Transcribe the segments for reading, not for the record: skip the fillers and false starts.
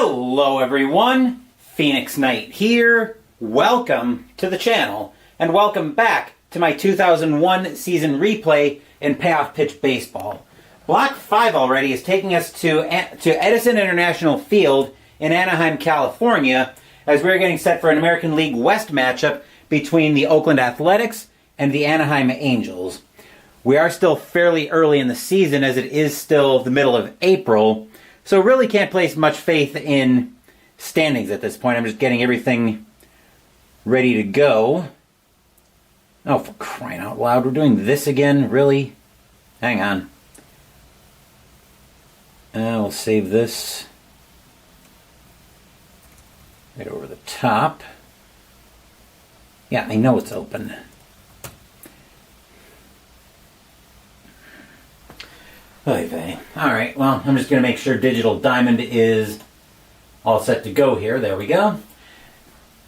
Hello everyone, Phoenix Knight here. Welcome to the channel, and welcome back to my 2001 season replay in Payoff Pitch Baseball. Block 5 already is taking us to Edison International Field in Anaheim, California, as we're getting set for an American League West matchup between the Oakland Athletics and the Anaheim Angels. We are still fairly early in the season, as it is still the middle of April, so really can't place much faith in standings at this point. I'm just getting everything ready to go. Oh, for crying out loud, we're doing this again? Really? Hang on. We'll save this right over the top. Yeah, I know it's open. Alright, well, I'm just going to make sure Digital Diamond is all set to go here. There we go.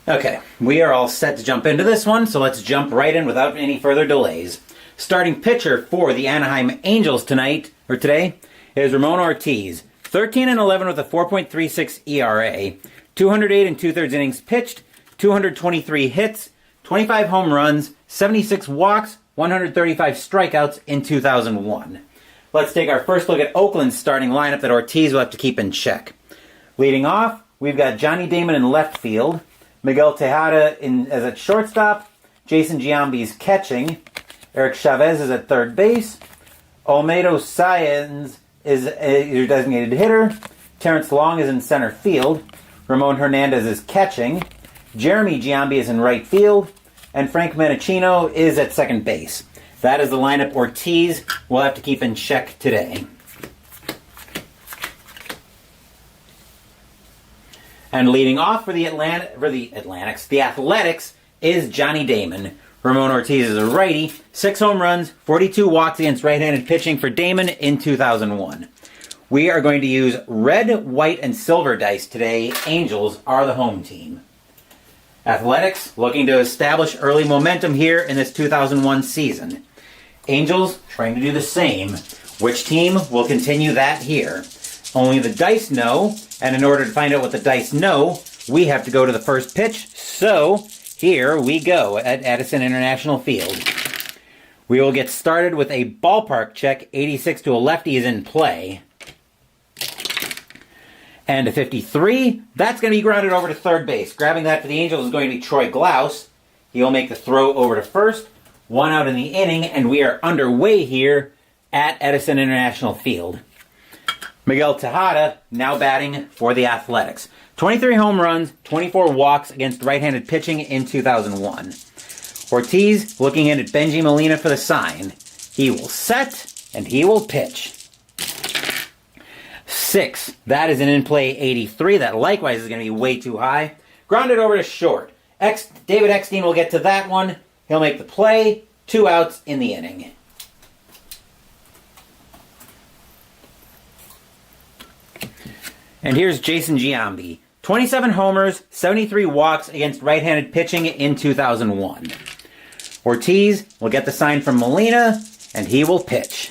Okay, we are all set to jump into this one, so let's jump right in without any further delays. Starting pitcher for the Anaheim Angels today is Ramon Ortiz. 13-11 with a 4.36 ERA, 208 and 2/3 innings pitched, 223 hits, 25 home runs, 76 walks, 135 strikeouts in 2001. Let's take our first look at Oakland's starting lineup that Ortiz will have to keep in check. Leading off, we've got Johnny Damon in left field, Miguel Tejada as at shortstop, Jason Giambi's catching, Eric Chavez is at third base, Olmedo Sáenz is your designated hitter, Terrence Long is in center field, Ramon Hernandez is catching, Jeremy Giambi is in right field, and Frank Manicino is at second base. That is the lineup Ortiz will have to keep in check today. And leading off for the Athletics is Johnny Damon. Ramon Ortiz is a righty, 6 home runs, 42 walks against right-handed pitching for Damon in 2001. We are going to use red, white, and silver dice today. Angels are the home team. Athletics looking to establish early momentum here in this 2001 season. Angels trying to do the same. Which team will continue that here? Only the dice know, and in order to find out what the dice know, we have to go to the first pitch. So, here we go at Edison International Field. We will get started with a ballpark check. 86 to a lefty is in play. And a 53, that's going to be grounded over to third base. Grabbing that for the Angels is going to be Troy Glaus. He'll make the throw over to first. 1 out in the inning, and we are underway here at Edison International Field. Miguel Tejada now batting for the Athletics. 23 home runs, 24 walks against right-handed pitching in 2001. Ortiz looking in at Benji Molina for the sign. He will set, and he will pitch. 6. That is an in-play 83. That likewise is going to be way too high. Grounded over to short. David Eckstein will get to that one. He'll make the play. 2 outs in the inning. And here's Jason Giambi. 27 homers, 73 walks against right-handed pitching in 2001. Ortiz will get the sign from Molina, and he will pitch.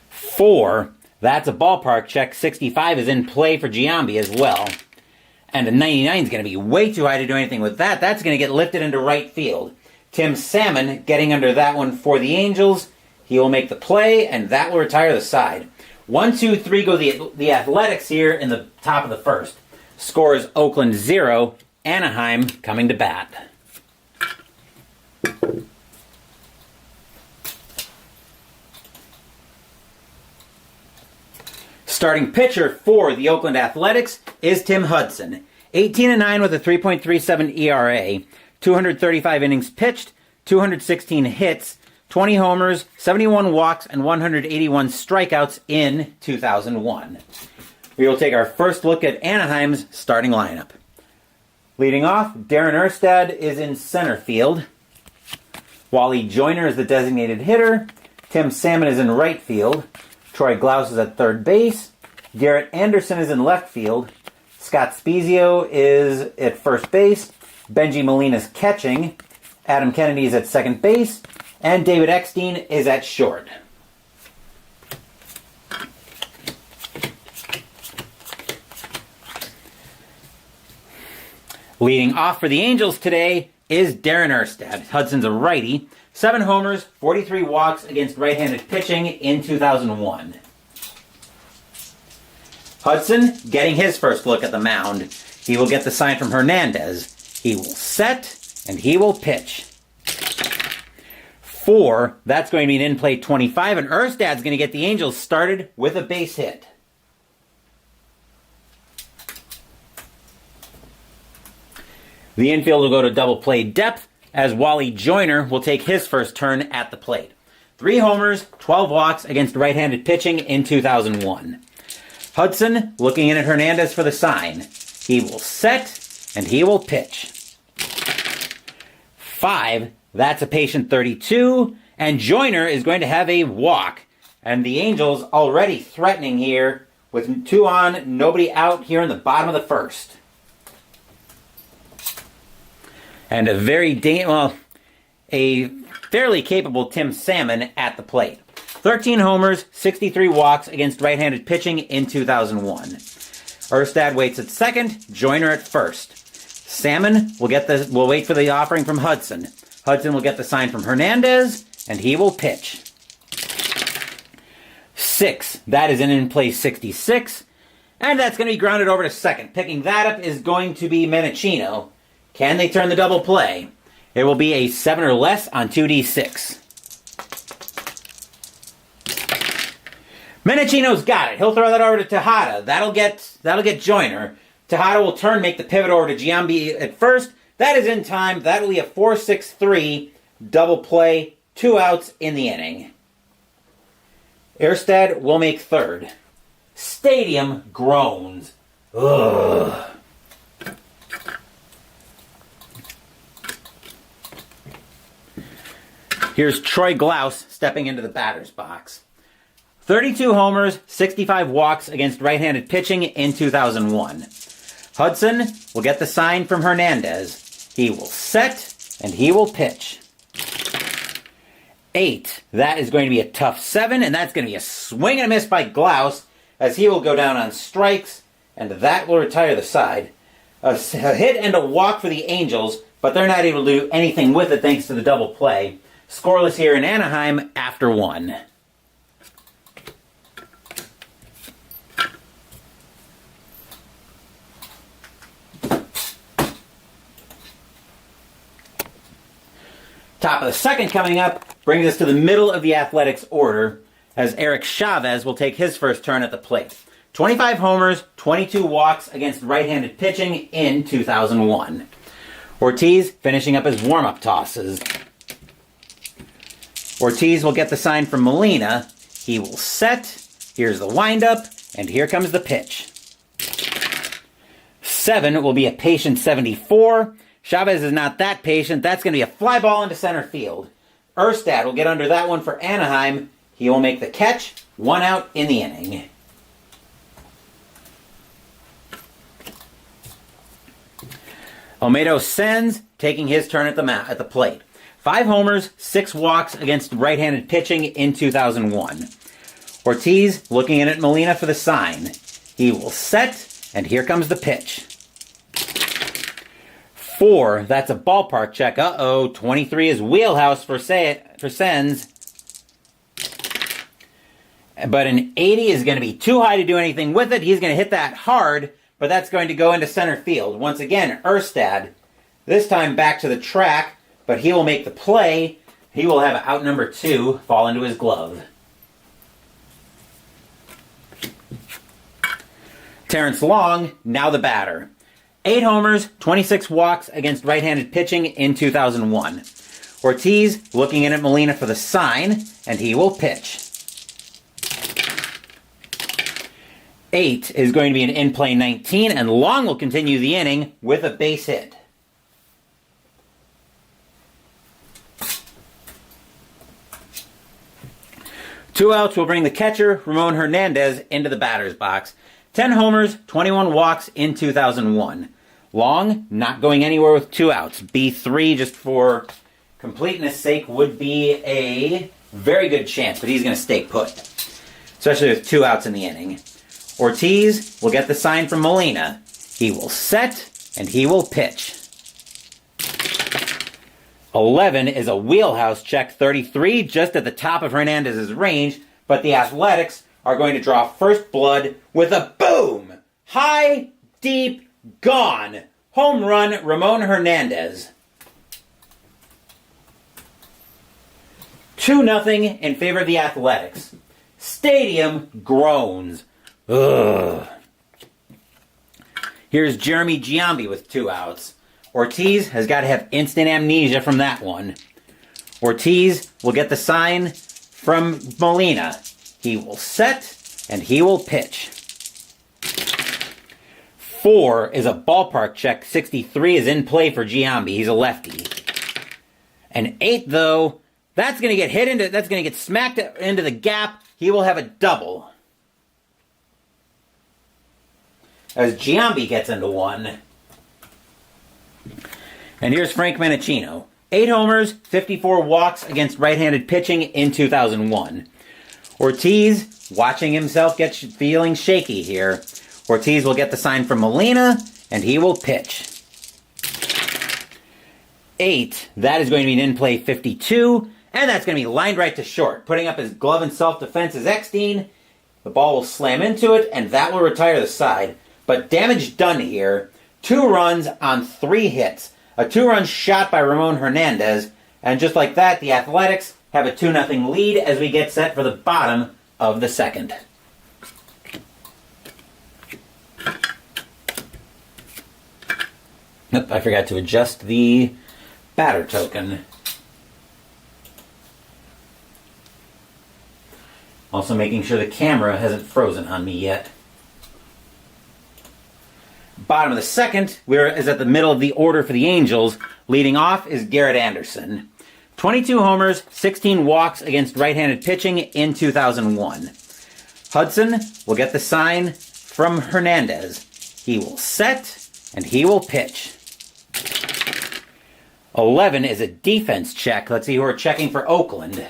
4. That's a ballpark check. 65 is in play for Giambi as well. And a 99 is going to be way too high to do anything with that. That's going to get lifted into right field. Tim Salmon getting under that one for the Angels. He will make the play, and that will retire the side. 1, 2, 3 go the Athletics here in the top of the first. Score is Oakland 0, Anaheim coming to bat. Starting pitcher for the Oakland Athletics is Tim Hudson. 18-9 with a 3.37 ERA, 235 innings pitched, 216 hits, 20 homers, 71 walks, and 181 strikeouts in 2001. We will take our first look at Anaheim's starting lineup. Leading off, Darren Erstad is in center field. Wally Joyner is the designated hitter. Tim Salmon is in right field. Troy Glaus is at third base. Garrett Anderson is in left field. Scott Spezio is at first base. Benji Molina's catching. Adam Kennedy is at second base. And David Eckstein is at short. Leading off for the Angels today is Darren Erstad. Hudson's a righty. 7 homers, 43 walks against right-handed pitching in 2001. Hudson getting his first look at the mound. He will get the sign from Hernandez. He will set, and he will pitch. 4, that's going to be an in-play 25, and Erstad's going to get the Angels started with a base hit. The infield will go to double play depth as Wally Joyner will take his first turn at the plate. 3 homers, 12 walks against right-handed pitching in 2001. Hudson looking in at Hernandez for the sign. He will set, and he will pitch. 5, that's a patient 32, and Joyner is going to have a walk. And the Angels already threatening here with 2 on, nobody out here in the bottom of the first. And a fairly capable Tim Salmon at the plate. 13 homers, 63 walks against right-handed pitching in 2001. Erstad waits at second, Joyner at first. Salmon will wait for the offering from Hudson. Hudson will get the sign from Hernandez, and he will pitch. 6, that is an in-play 66, and that's going to be grounded over to second. Picking that up is going to be Menachino. Can they turn the double play? It will be a 7 or less on 2d6. Menachino's got it. He'll throw that over to Tejada. That'll get Joyner. Tejada will turn, make the pivot over to Giambi at first. That is in time. That'll be a 4-6-3 double play. 2 outs in the inning. Erstad will make third. Stadium groans. Ugh. Here's Troy Glaus stepping into the batter's box. 32 homers, 65 walks against right-handed pitching in 2001. Hudson will get the sign from Hernandez. He will set, and he will pitch. 8, that is going to be a tough 7, and that's going to be a swing and a miss by Glaus, as he will go down on strikes, and that will retire the side. A hit and a walk for the Angels, but they're not able to do anything with it thanks to the double play. Scoreless here in Anaheim after 1. Top of the second coming up brings us to the middle of the Athletics order as Eric Chavez will take his first turn at the plate. 25 homers, 22 walks against right-handed pitching in 2001. Ortiz finishing up his warm-up tosses. Ortiz will get the sign from Molina. He will set. Here's the windup, and here comes the pitch. 7 will be a patient 74. Chavez is not that patient. That's going to be a fly ball into center field. Erstad will get under that one for Anaheim. He will make the catch. 1 out in the inning. Olmedo Sens taking his turn at the plate. 5 homers, 6 walks against right-handed pitching in 2001. Ortiz looking in at Molina for the sign. He will set, and here comes the pitch. 4, that's a ballpark check. 23 is wheelhouse for Sens. But an 80 is going to be too high to do anything with it. He's going to hit that hard, but that's going to go into center field. Once again, Erstad, this time back to the track, but he will make the play. He will have out number 2 fall into his glove. Terrence Long, now the batter. 8 homers, 26 walks against right-handed pitching in 2001. Ortiz looking in at Molina for the sign, and he will pitch. 8 is going to be an in-play 19, and Long will continue the inning with a base hit. Two outs will bring the catcher, Ramon Hernandez, into the batter's box. 10 homers, 21 walks in 2001. Long, not going anywhere with 2 outs. B3, just for completeness sake, would be a very good chance, but he's going to stay put, especially with 2 outs in the inning. Ortiz will get the sign from Molina. He will set, and he will pitch. 11 is a wheelhouse check, 33, just at the top of Hernandez's range, but the Athletics are going to draw first blood with a boom! High, deep, gone! Home run, Ramon Hernandez. 2-0 in favor of the Athletics. Stadium groans. Ugh. Here's Jeremy Giambi with 2 outs. Ortiz has got to have instant amnesia from that one. Ortiz will get the sign from Molina. He will set, and he will pitch. 4 is a ballpark check. 63 is in play for Giambi. He's a lefty. And 8, though, that's going to get smacked into the gap. He will have a double. As Giambi gets into one. And here's Frank Menechino. 8 homers, 54 walks against right-handed pitching in 2001. Ortiz, watching himself get feeling shaky here. Ortiz will get the sign from Molina, and he will pitch. 8, that is going to be an in-play 52, and that's going to be lined right to short. Putting up his glove in self-defense is Eckstein. The ball will slam into it, and that will retire the side. But damage done here. 2 runs on 3 hits. A 2-run shot by Ramon Hernandez. And just like that, the Athletics have a 2-0 lead as we get set for the bottom of the second. Nope, I forgot to adjust the batter token. Also making sure the camera hasn't frozen on me yet. Bottom of the second, is at the middle of the order for the Angels. Leading off is Garrett Anderson. 22 homers, 16 walks against right-handed pitching in 2001. Hudson will get the sign from Hernandez. He will set, and he will pitch. 11 is a defense check. Let's see who are checking for Oakland.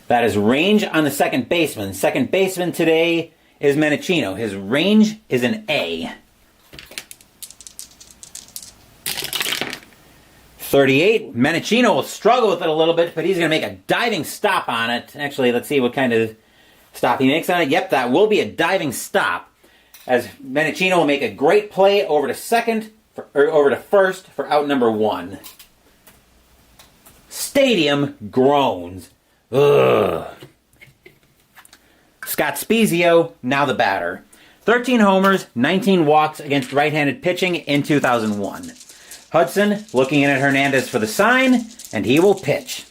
That is range on the second baseman. Second baseman today is Menechino. His range is an A. 38, Menechino will struggle with it a little bit, but he's going to make a diving stop on it. Actually, let's see what kind of stop he makes on it. Yep, that will be a diving stop, as Menechino will make a great play over to first for out number 1. Stadium groans. Ugh. Scott Spezio, now the batter. 13 homers, 19 walks against right-handed pitching in 2001. Hudson looking in at Hernandez for the sign, and he will pitch.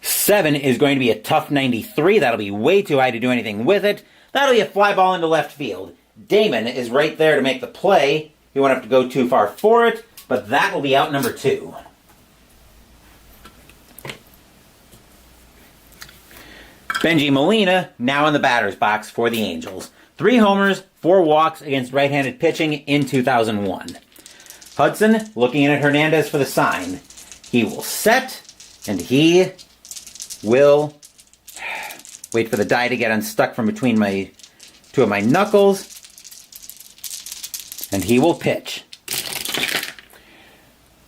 7 is going to be a tough 93. That'll be way too high to do anything with it. That'll be a fly ball into left field. Damon is right there to make the play. He won't have to go too far for it, but that will be out number 2. Benji Molina, now in the batter's box for the Angels. 3 homers, 4 walks against right-handed pitching in 2001. Hudson looking in at Hernandez for the sign. He will set, and he will wait for the die to get unstuck from between two of my knuckles, and he will pitch.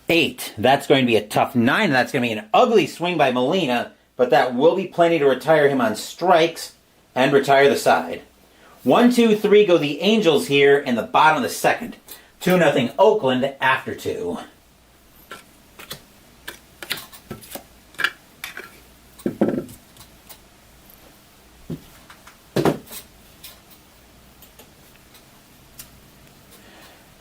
8, that's going to be a tough 9. That's going to be an ugly swing by Molina, but that will be plenty to retire him on strikes and retire the side. 1, 2, 3 go the Angels here in the bottom of the second. 2-0 Oakland after 2.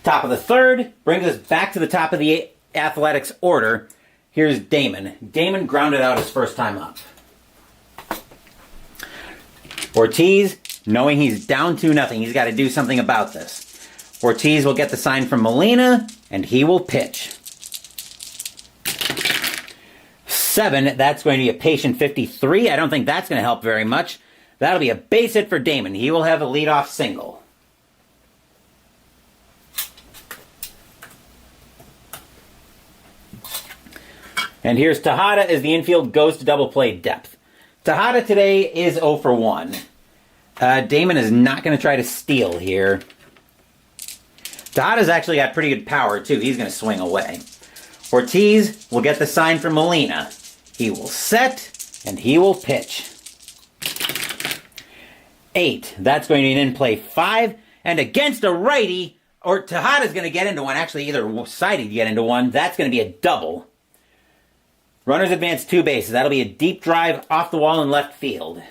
Top of the third brings us back to the top of the Athletics order. Here's Damon. Damon grounded out his first time up. Ortiz, knowing he's down 2-0, he's got to do something about this. Ortiz will get the sign from Molina, and he will pitch. 7, that's going to be a patient 53. I don't think that's going to help very much. That'll be a base hit for Damon. He will have a leadoff single. And here's Tejada as the infield goes to double play depth. Tejada today is 0 for 1. Damon is not going to try to steal here. Tejada's actually got pretty good power, too. He's going to swing away. Ortiz will get the sign from Molina. He will set, and he will pitch. 8. That's going to be an in-play 5. And against a righty, or Tejada's going to get into one. Actually, either side he'd get into one. That's going to be a double. Runners advance 2 bases. That'll be a deep drive off the wall in left field.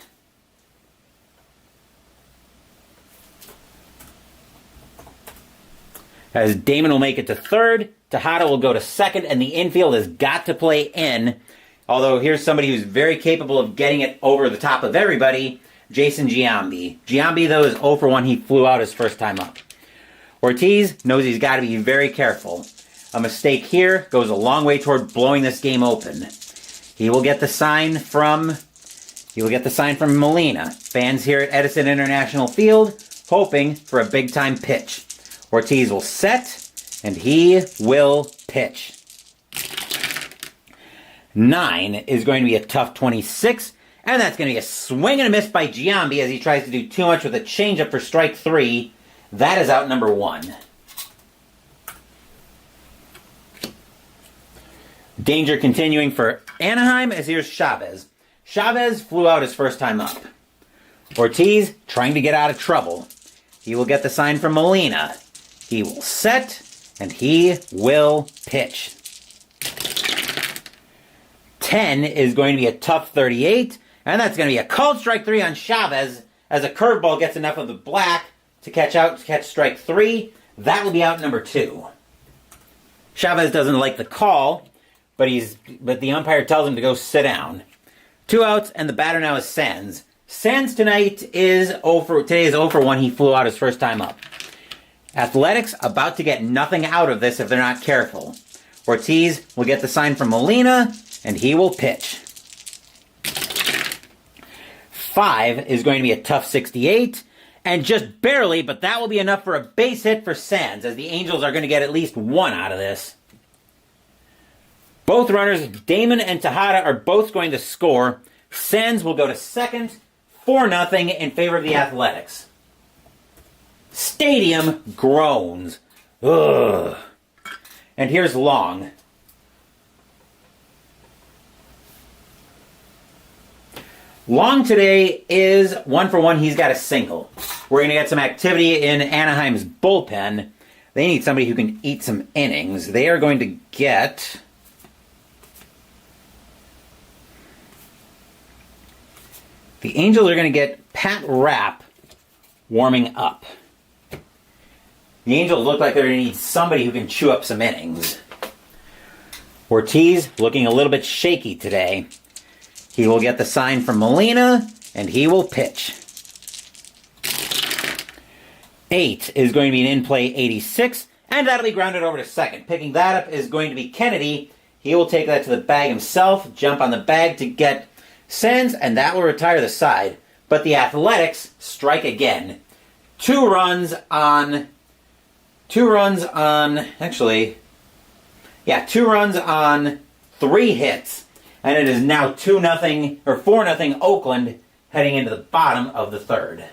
As Damon will make it to third, Tejada will go to second, and the infield has got to play in. Although here's somebody who's very capable of getting it over the top of everybody, Jason Giambi. Giambi, though, is 0 for 1. He flew out his first time up. Ortiz knows he's got to be very careful. A mistake here goes a long way toward blowing this game open. He will get the sign from Molina. Fans here at Edison International Field hoping for a big-time pitch. Ortiz will set, and he will pitch. 9 is going to be a tough 26, and that's going to be a swing and a miss by Giambi as he tries to do too much with a changeup for strike 3. That is out number 1. Danger continuing for Anaheim as here's Chavez. Chavez flew out his first time up. Ortiz trying to get out of trouble. He will get the sign from Molina. He will set, and he will pitch. 10 is going to be a tough 38, and that's going to be a called strike 3 on Chavez as a curveball gets enough of the black to catch strike 3. That will be out number 2. Chavez doesn't like the call, but the umpire tells him to go sit down. 2 outs, and the batter now is Sands. Sands today is 0 for 1. He flew out his first time up. Athletics about to get nothing out of this if they're not careful. Ortiz will get the sign from Molina, and he will pitch. 5 is going to be a tough 68, and just barely, but that will be enough for a base hit for Sands, as the Angels are going to get at least 1 out of this. Both runners, Damon and Tejada, are both going to score. Sands will go to second, 4-0 in favor of the Athletics. Stadium groans. Ugh. And here's Long. Long today is 1 for 1. He's got a single. We're going to get some activity in Anaheim's bullpen. They need somebody who can eat some innings. They are going to get... The Angels are going to get Pat Rapp warming up. The Angels look like they're going to need somebody who can chew up some innings. Ortiz looking a little bit shaky today. He will get the sign from Molina, and he will pitch. 8 is going to be an in-play 86, and that'll be grounded over to second. Picking that up is going to be Kennedy. He will take that to the bag himself, jump on the bag to get Sands, and that will retire the side. But the Athletics strike again. 2 runs on 3 hits. And it is now 2-0 or 4-0 Oakland heading into the bottom of the third.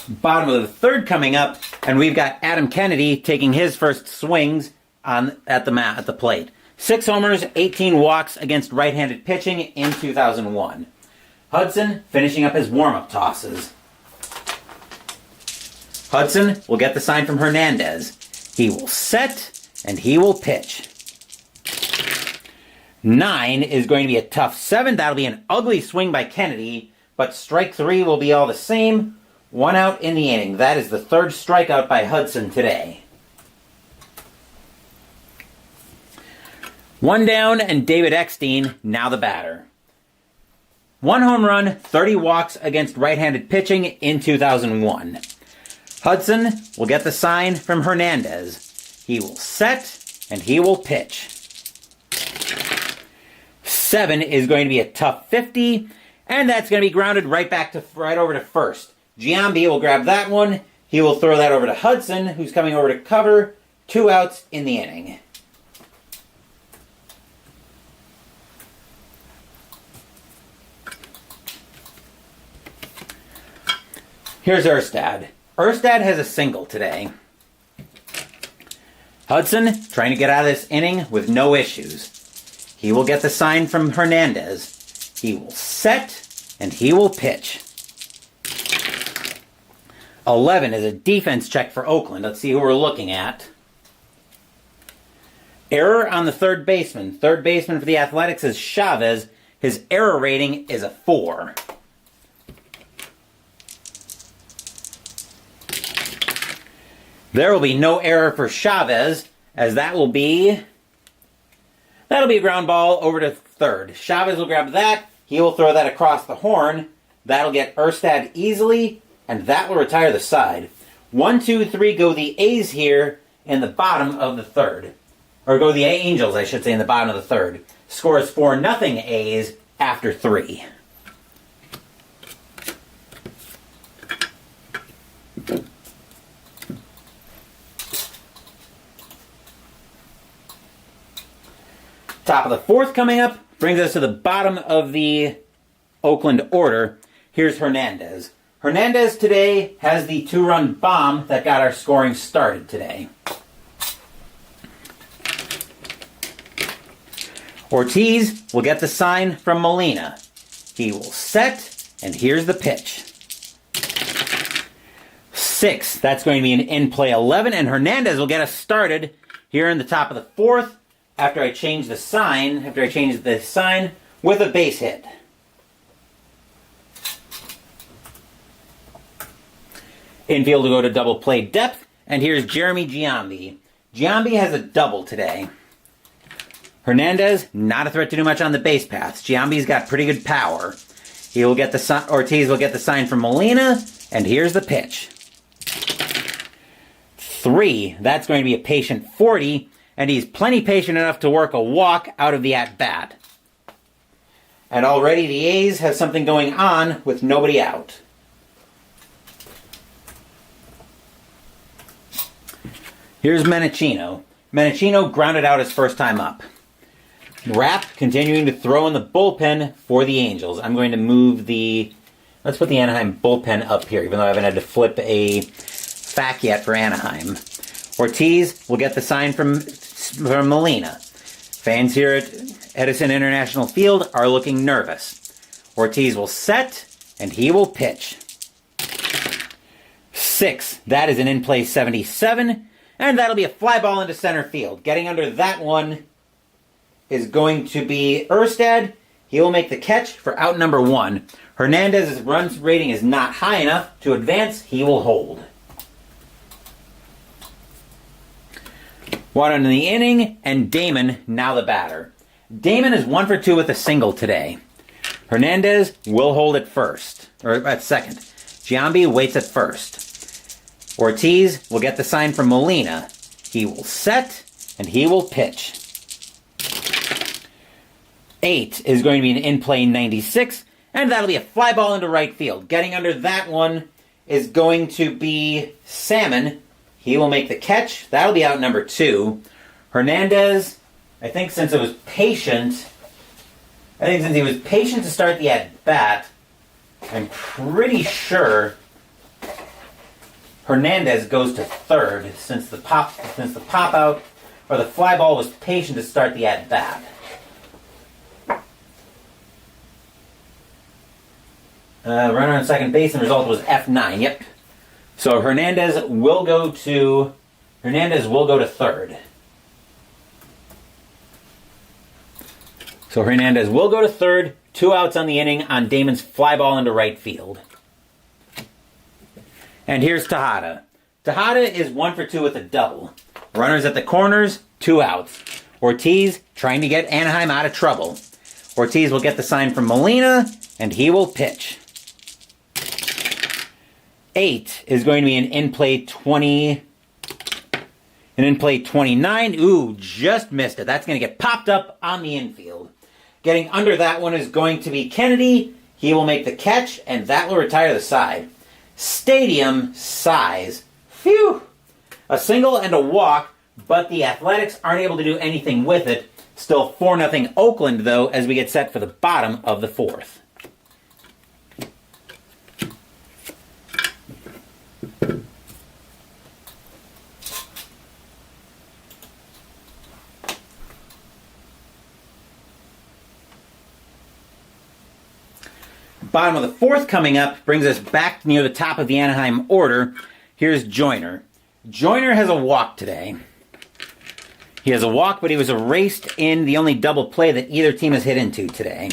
Bottom of the third coming up, and we've got Adam Kennedy taking his first swings at the plate. 6 homers, 18 walks against right-handed pitching in 2001. Hudson finishing up his warm-up tosses. Hudson will get the sign from Hernandez. He will set, and he will pitch. 9 is going to be a tough 7. That'll be an ugly swing by Kennedy, but strike 3 will be all the same. 1 out in the inning. That is the 3rd strikeout by Hudson today. 1 down, and David Eckstein, now the batter. 1 home run, 30 walks against right-handed pitching in 2001. Hudson will get the sign from Hernandez. He will set, and he will pitch. 7 is going to be a tough 50, and that's going to be grounded right over to first. Giambi will grab that one. He will throw that over to Hudson, who's coming over to cover. 2 outs in the inning. Here's Erstad. Erstad has a single today. Hudson trying to get out of this inning with no issues. He will get the sign from Hernandez. He will set, and he will pitch. 11 is a defense check for Oakland. Let's see who we're looking at. Error on the third baseman. Third baseman for the Athletics is Chavez. His error rating is a 4. There will be no error for Chavez, as that'll be a ground ball over to third. Chavez will grab that. He will throw that across the horn. That'll get Erstad easily, and that will retire the side. 1, 2, 3 go the A's here in the bottom of the third. Or go the Angels, I should say, in the bottom of the third. Score is 4-0 A's after 3. Top of the fourth coming up brings us to the bottom of the Oakland order. Here's Hernandez. Hernandez today has the 2-run bomb that got our scoring started today. Ortiz will get the sign from Molina. He will set, and here's the pitch. 6, that's going to be an in-play 11, and Hernandez will get us started here in the top of the fourth after I change the sign, with a base hit. Infield will go to double play depth, and here's Jeremy Giambi. Giambi has a double today. Hernandez, not a threat to do much on the base paths. Giambi's got pretty good power. Ortiz will get the sign from Molina, and here's the pitch. 3, that's going to be a patient 40, and he's plenty patient enough to work a walk out of the at-bat. And already the A's have something going on with nobody out. Here's Menachino. Menachino grounded out his first time up. Rapp continuing to throw in the bullpen for the Angels. I'm going to move let's put the Anaheim bullpen up here, even though I haven't had to flip a fac yet for Anaheim. Ortiz will get the sign from Molina. Fans here at Edison International Field are looking nervous. Ortiz will set, and he will pitch. 6, that is an in-play 77, and that'll be a fly ball into center field. Getting under that one is going to be Erstad. He will make the catch for out number 1. Hernandez's runs rating is not high enough to advance. He will hold. 1 in the inning, and Damon now the batter. Damon is 1 for 2 with a single today. Hernandez will hold at first, or at second. Giambi waits at first. Ortiz will get the sign from Molina. He will set, and he will pitch. 8 is going to be an in-play 96, and that'll be a fly ball into right field. Getting under that one is going to be Salmon. He will make the catch. That'll be out number 2. Hernandez, I think since he was patient to start the at-bat, I'm pretty sure Hernandez goes to third since the pop out, or the fly ball was patient to start the at-bat. Runner on second base, and the result was F9. Yep. So Hernandez will go to third. So Hernandez will go to third. 2 outs on the inning on Damon's fly ball into right field. And here's Tejada. Tejada is 1 for 2 with a double. Runners at the corners, 2 outs. Ortiz trying to get Anaheim out of trouble. Ortiz will get the sign from Molina, and he will pitch. 8 is going to be an in-play 20. An in-play 29. Ooh, just missed it. That's going to get popped up on the infield. Getting under that one is going to be Kennedy. He will make the catch, and that will retire the side. stadium size. Phew! A single and a walk, but the Athletics aren't able to do anything with it. Still 4-0 Oakland, though, as we get set for the bottom of the fourth. Bottom of the fourth coming up brings us back near the top of the Anaheim order. Here's Joyner. Joyner has a walk today. He has a walk, but he was erased in the only double play that either team has hit into today.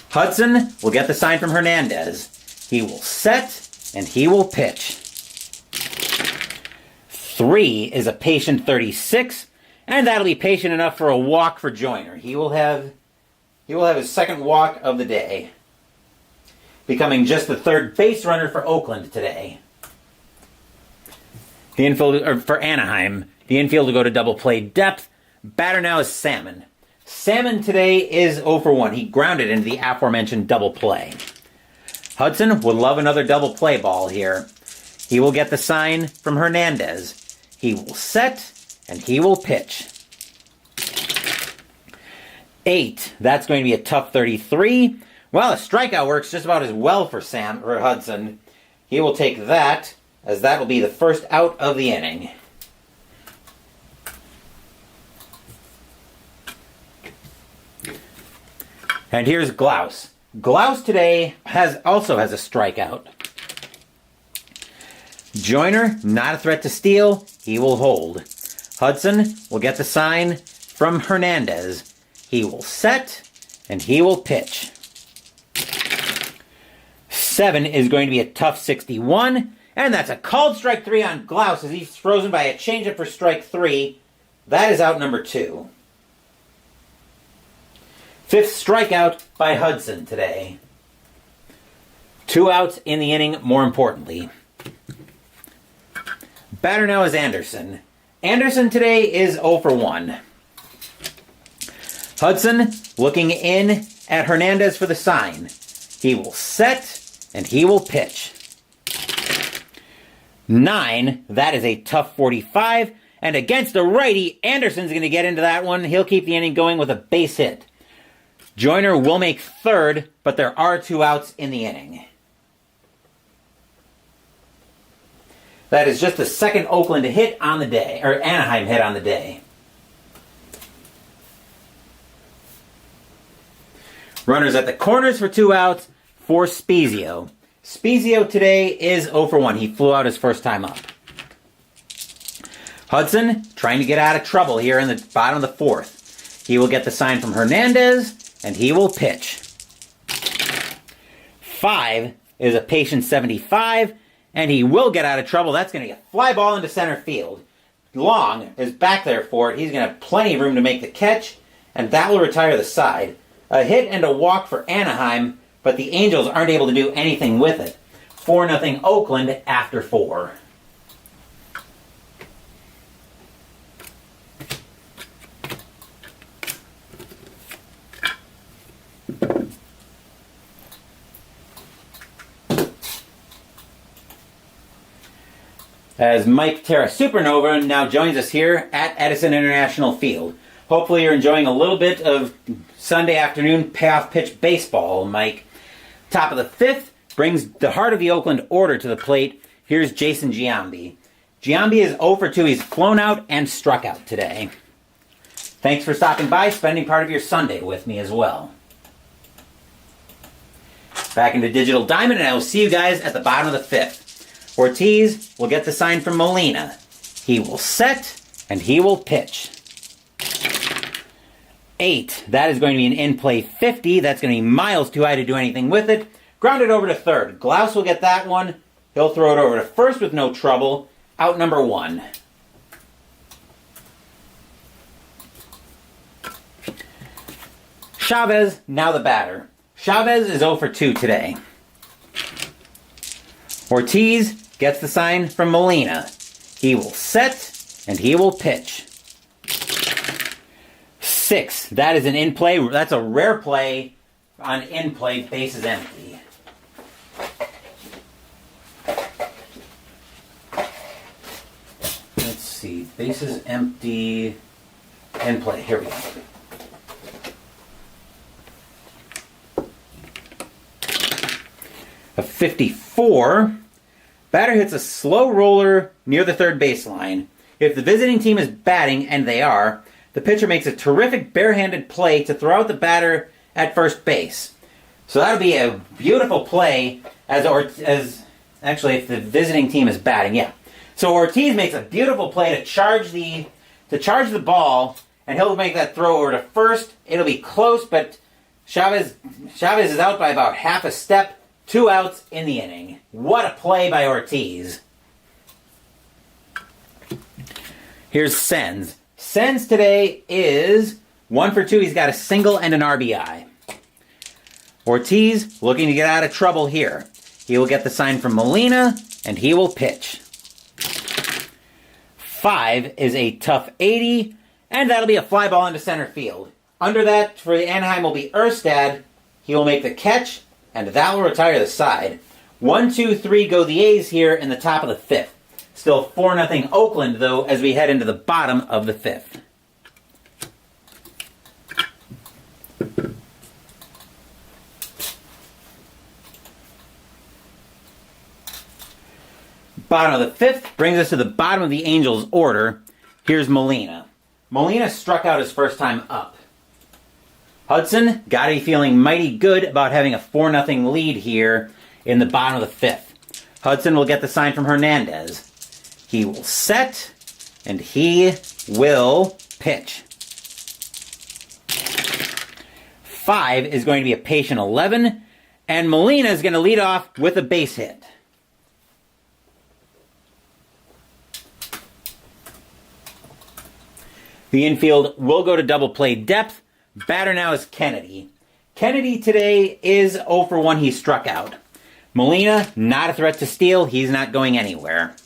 Hudson will get the sign from Hernandez. He will set, and he will pitch. 3 is a patient 36. And that'll be patient enough for a walk for Joyner. He will have his second walk of the day, becoming just the third base runner for Oakland today. The infield, or for Anaheim, the infield will go to double play depth. Batter now is Salmon. Salmon today is 0 for 1. He grounded into the aforementioned double play. Hudson would love another double play ball here. He will get the sign from Hernandez. He will set, and he will pitch. 8, that's going to be a tough 33. Well, a strikeout works just about as well for Hudson. He will take that, as that will be the first out of the inning. And here's Glaus. Glaus today also has a strikeout. Joyner, not a threat to steal. He will hold. Hudson will get the sign from Hernandez. He will set, and he will pitch. 7 is going to be a tough 61, and that's a called strike 3 on Glaus as he's frozen by a changeup for strike 3. That is out number 2. 5th strikeout by Hudson today. 2 outs in the inning, more importantly. Batter now is Anderson. Anderson today is 0 for 1. Hudson looking in at Hernandez for the sign. He will set, and he will pitch. 9, that is a tough 45. And against the righty, Anderson's going to get into that one. He'll keep the inning going with a base hit. Joyner will make third, but there are 2 outs in the inning. That is just the second Oakland hit on the day, or Anaheim hit on the day. Runners at the corners for 2 outs for Spezio. Spezio today is 0 for 1. He flew out his first time up. Hudson trying to get out of trouble here in the bottom of the fourth. He will get the sign from Hernandez, and he will pitch. 5 is a patient 75. And he will get out of trouble. That's going to get a fly ball into center field. Long is back there for it. He's going to have plenty of room to make the catch. And that will retire the side. A hit and a walk for Anaheim. But the Angels aren't able to do anything with it. 4-0 Oakland after 4. As Mike Terra Supernova now joins us here at Edison International Field. Hopefully you're enjoying a little bit of Sunday afternoon payoff pitch baseball, Mike. Top of the fifth brings the heart of the Oakland order to the plate. Here's Jason Giambi. Giambi is 0 for 2. He's flown out and struck out today. Thanks for stopping by, spending part of your Sunday with me as well. Back into Digital Diamond, and I will see you guys at the bottom of the fifth. Ortiz will get the sign from Molina. He will set, and he will pitch. 8, that is going to be an in-play 50. That's going to be miles too high to do anything with it. Grounded over to third. Glaus will get that one. He'll throw it over to first with no trouble. Out number 1. Chavez, now the batter. Chavez is 0 for 2 today. Ortiz gets the sign from Molina. He will set, and he will pitch. 6, that is an in-play. That's a rare play on in play, base is empty. Let's see, base is empty, in play, here we go. A 54, batter hits a slow roller near the third baseline. If the visiting team is batting, and they are, the pitcher makes a terrific barehanded play to throw out the batter at first base. So that'll be a beautiful play actually if the visiting team is batting, yeah. So Ortiz makes a beautiful play to charge the ball, and he'll make that throw over to first. It'll be close, but Chavez is out by about half a step. 2 outs in the inning. What a play by Ortiz. Here's Sens. Sens today is 1 for 2. He's got a single and an RBI. Ortiz looking to get out of trouble here. He will get the sign from Molina, and he will pitch. 5 is a tough 80, and that'll be a fly ball into center field. Under that, for the Anaheim, will be Erstad. He will make the catch, and that will retire the side. 1, 2, 3 go the A's here in the top of the 5th. Still 4-0 Oakland, though, as we head into the bottom of the 5th. Bottom of the 5th brings us to the bottom of the Angels' order. Here's Molina. Molina struck out his first time up. Hudson got to be feeling mighty good about having a 4-0 lead here in the bottom of the 5th. Hudson will get the sign from Hernandez. He will set, and he will pitch. 5 is going to be a patient 11, and Molina is going to lead off with a base hit. The infield will go to double play depth. Batter now is Kennedy. Kennedy today is 0 for 1. He struck out. Molina, not a threat to steal. He's not going anywhere.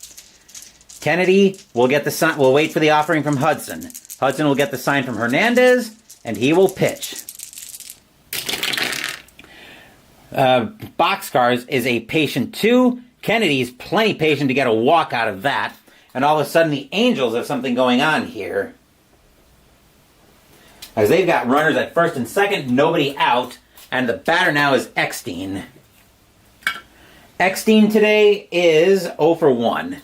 Kennedy will get the sign. We'll wait for the offering from Hudson. Hudson will get the sign from Hernandez, and he will pitch. Boxcars is a patient 2. Kennedy's plenty patient to get a walk out of that. And all of a sudden, the Angels have something going on here. As they've got runners at first and second, nobody out, and the batter now is Eckstein. Eckstein today is 0 for 1.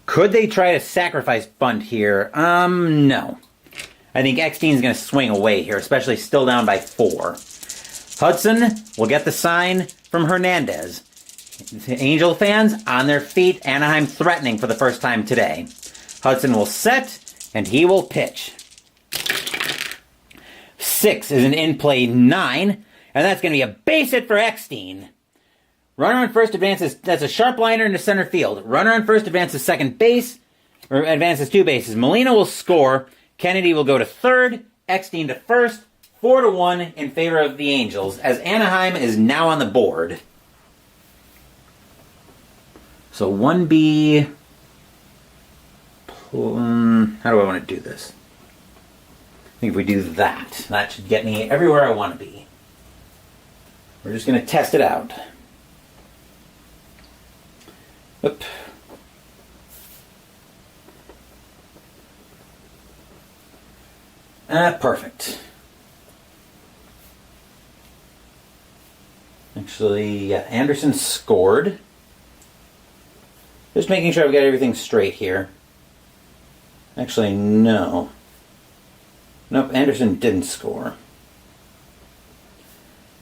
Could they try to sacrifice bunt here? No. I think Eckstein's going to swing away here, especially still down by 4. Hudson will get the sign from Hernandez. The Angel fans on their feet, Anaheim threatening for the first time today. Hudson will set, and he will pitch. 6 is an in-play 9, and that's going to be a base hit for Eckstein. Runner on first advances, that's a sharp liner into center field. Runner on first advances second base, or advances 2 bases. Molina will score, Kennedy will go to third, Eckstein to first, 4-1 in favor of the Angels, as Anaheim is now on the board. So 1B, how do I want to do this? I think if we do that, that should get me everywhere I want to be. We're just going to test it out. Oop. Perfect. Actually, yeah, Anderson scored. Just making sure I've got everything straight here. Actually, no. Nope, Anderson didn't score.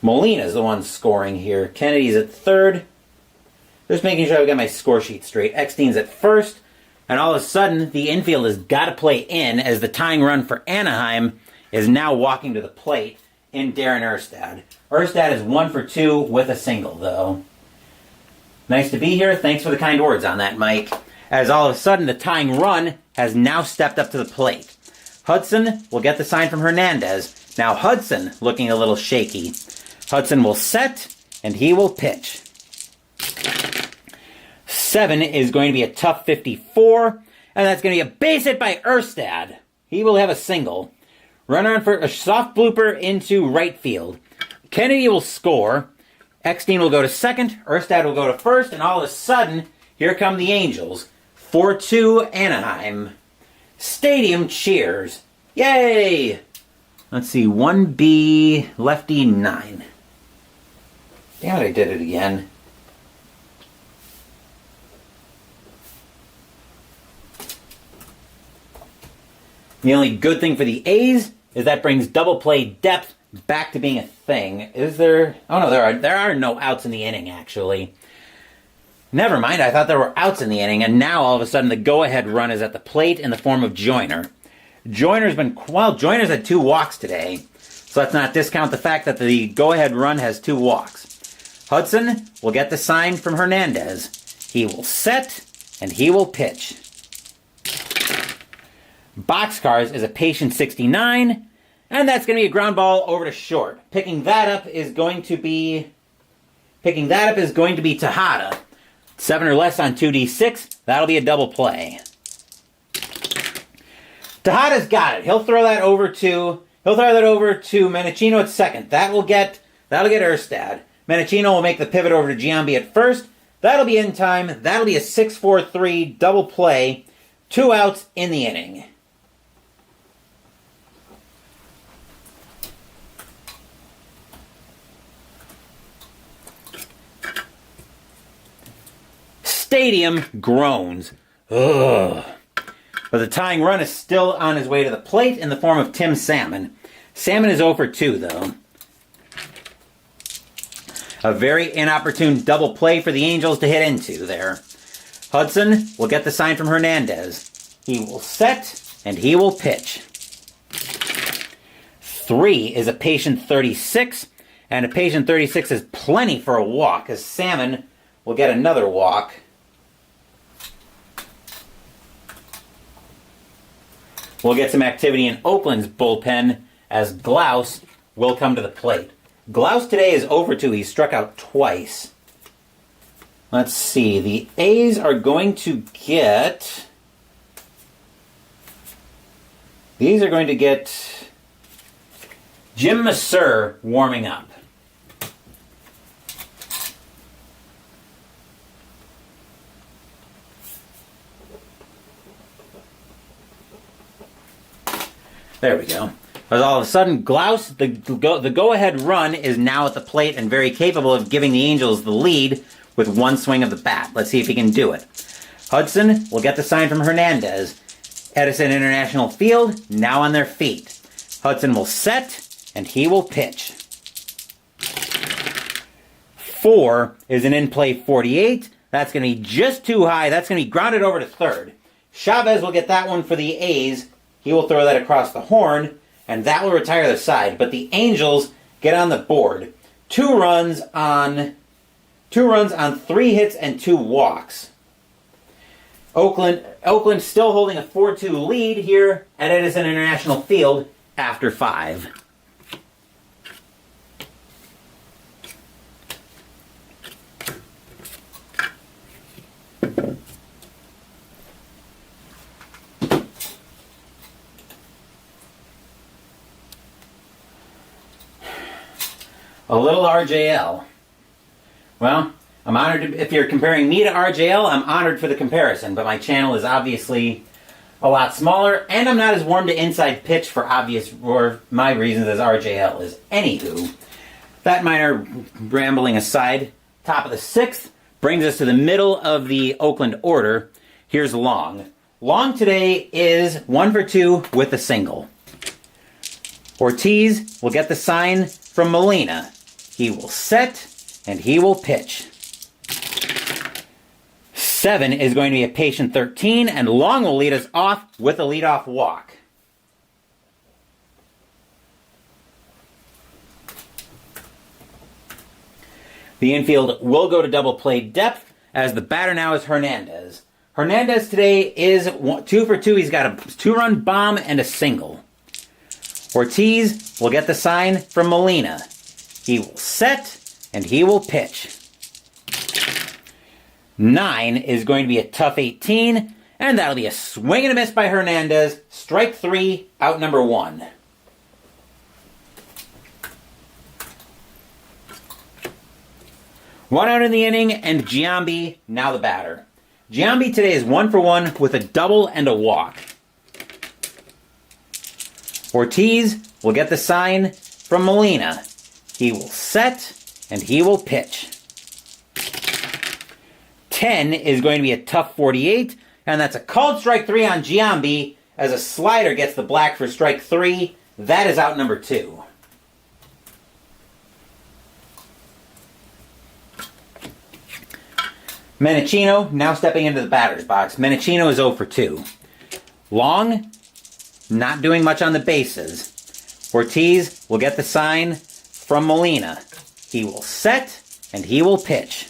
Molina's the one scoring here. Kennedy's at third. Just making sure I've got my score sheet straight. Eckstein's at first. And all of a sudden, the infield has got to play in as the tying run for Anaheim is now walking to the plate in Darren Erstad. Erstad is 1 for 2 with a single, though. Nice to be here. Thanks for the kind words on that, Mike. As all of a sudden, the tying run has now stepped up to the plate. Hudson will get the sign from Hernandez. Now Hudson looking a little shaky. Hudson will set, and he will pitch. 7 is going to be a tough 54, and that's going to be a base hit by Erstad. He will have a single. Runner on for a soft blooper into right field. Kennedy will score. Eckstein will go to second. Erstad will go to first. And all of a sudden, here come the Angels. 4-2 Anaheim. Stadium cheers. Yay! Let's see, 1B, lefty 9. Damn it, I did it again. The only good thing for the A's is that brings double play depth back to being a thing. Is there... Oh no, there are no outs in the inning, actually. Never mind, I thought there were outs in the inning, and now all of a sudden the go-ahead run is at the plate in the form of Joyner. Joyner's had 2 walks today, so let's not discount the fact that the go-ahead run has 2 walks. Hudson will get the sign from Hernandez. He will set, and he will pitch. Boxcars is a patient 69, and that's going to be a ground ball over to short. Picking that up is going to be Tejada. 7 or less on 2D6. That'll be a double play. Tejada's got it. He'll throw that over to Menachino at second. That'll get Erstad. Menachino will make the pivot over to Giambi at first. That'll be in time. That'll be a 6-4-3 double play. 2 outs in the inning. Stadium groans. Ugh. But the tying run is still on his way to the plate in the form of Tim Salmon. Salmon is 0 for 2, though. A very inopportune double play for the Angels to hit into there. Hudson will get the sign from Hernandez. He will set, and he will pitch. 3 is a patient 36, and a patient 36 is plenty for a walk, as Salmon will get another walk. We'll get some activity in Oakland's bullpen as Glaus will come to the plate. Glaus today is 0 for 2. He struck out twice. Let's see. The A's are going to get... These are going to get Jim Masseur warming up. There we go. But all of a sudden, Glaus, the go-ahead run is now at the plate and very capable of giving the Angels the lead with 1 swing of the bat. Let's see if he can do it. Hudson will get the sign from Hernandez. Edison International Field, now on their feet. Hudson will set, and he will pitch. 4 is an in-play 48. That's going to be just too high. That's going to be grounded over to third. Chavez will get that one for the A's. He will throw that across the horn, and that will retire the side. But the Angels get on the board. 2 runs on 3 hits and 2 walks. Oakland still holding a 4-2 lead here at Edison International Field after 5. A little RJL. Well, I'm honored if you're comparing me to RJL, I'm honored for the comparison, but my channel is obviously a lot smaller, and I'm not as warm to inside pitch for my reasons as RJL is. Anywho, that minor rambling aside, top of the 6th brings us to the middle of the Oakland order. Here's Long. Long today is 1 for 2 with a single. Ortiz will get the sign from Molina. He will set, and he will pitch. 7 is going to be a patient 13, and Long will lead us off with a leadoff walk. The infield will go to double play depth, as the batter now is Hernandez. Hernandez today is 2 for 2. He's got a 2-run bomb and a single. Ortiz will get the sign from Molina. He will set, and he will pitch. 9 is going to be a tough 18, and that'll be a swing and a miss by Hernandez. Strike 3, out number 1. One out in the inning, and Giambi now the batter. Giambi today is 1 for 1 with a double and a walk. Ortiz will get the sign from Molina. He will set, and he will pitch. 10 is going to be a tough 48, and that's a called strike 3 on Giambi as a slider gets the black for strike 3. That is out number 2. Menachino now stepping into the batter's box. Menachino is 0 for 2. Long, not doing much on the bases. Ortiz will get the sign from Molina. He will set, and he will pitch.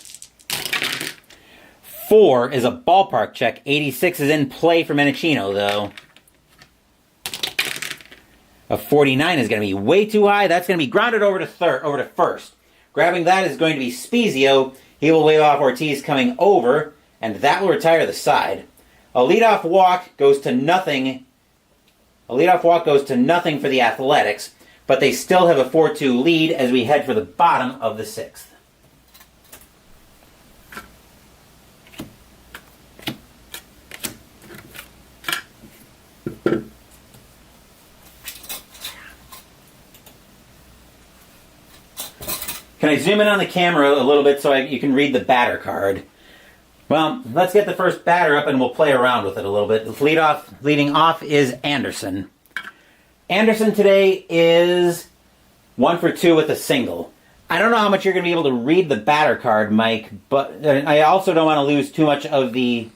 4 is a ballpark check. 86 is in play for Menachino, though. A 49 is going to be way too high. That's going to be grounded over to first. Grabbing that is going to be Spezio. He will wave off Ortiz coming over, and that will retire the side. A leadoff walk goes to nothing. A leadoff walk goes to nothing for the Athletics, but they still have a 4-2 lead as we head for the bottom of the 6th. Can I zoom in on the camera a little bit so you can read the batter card? Well, let's get the first batter up and we'll play around with it a little bit. Leading off is Anderson. Anderson today is 1 for 2 with a single. I don't know how much you're going to be able to read the batter card, Mike, but I also don't want to lose too much of the...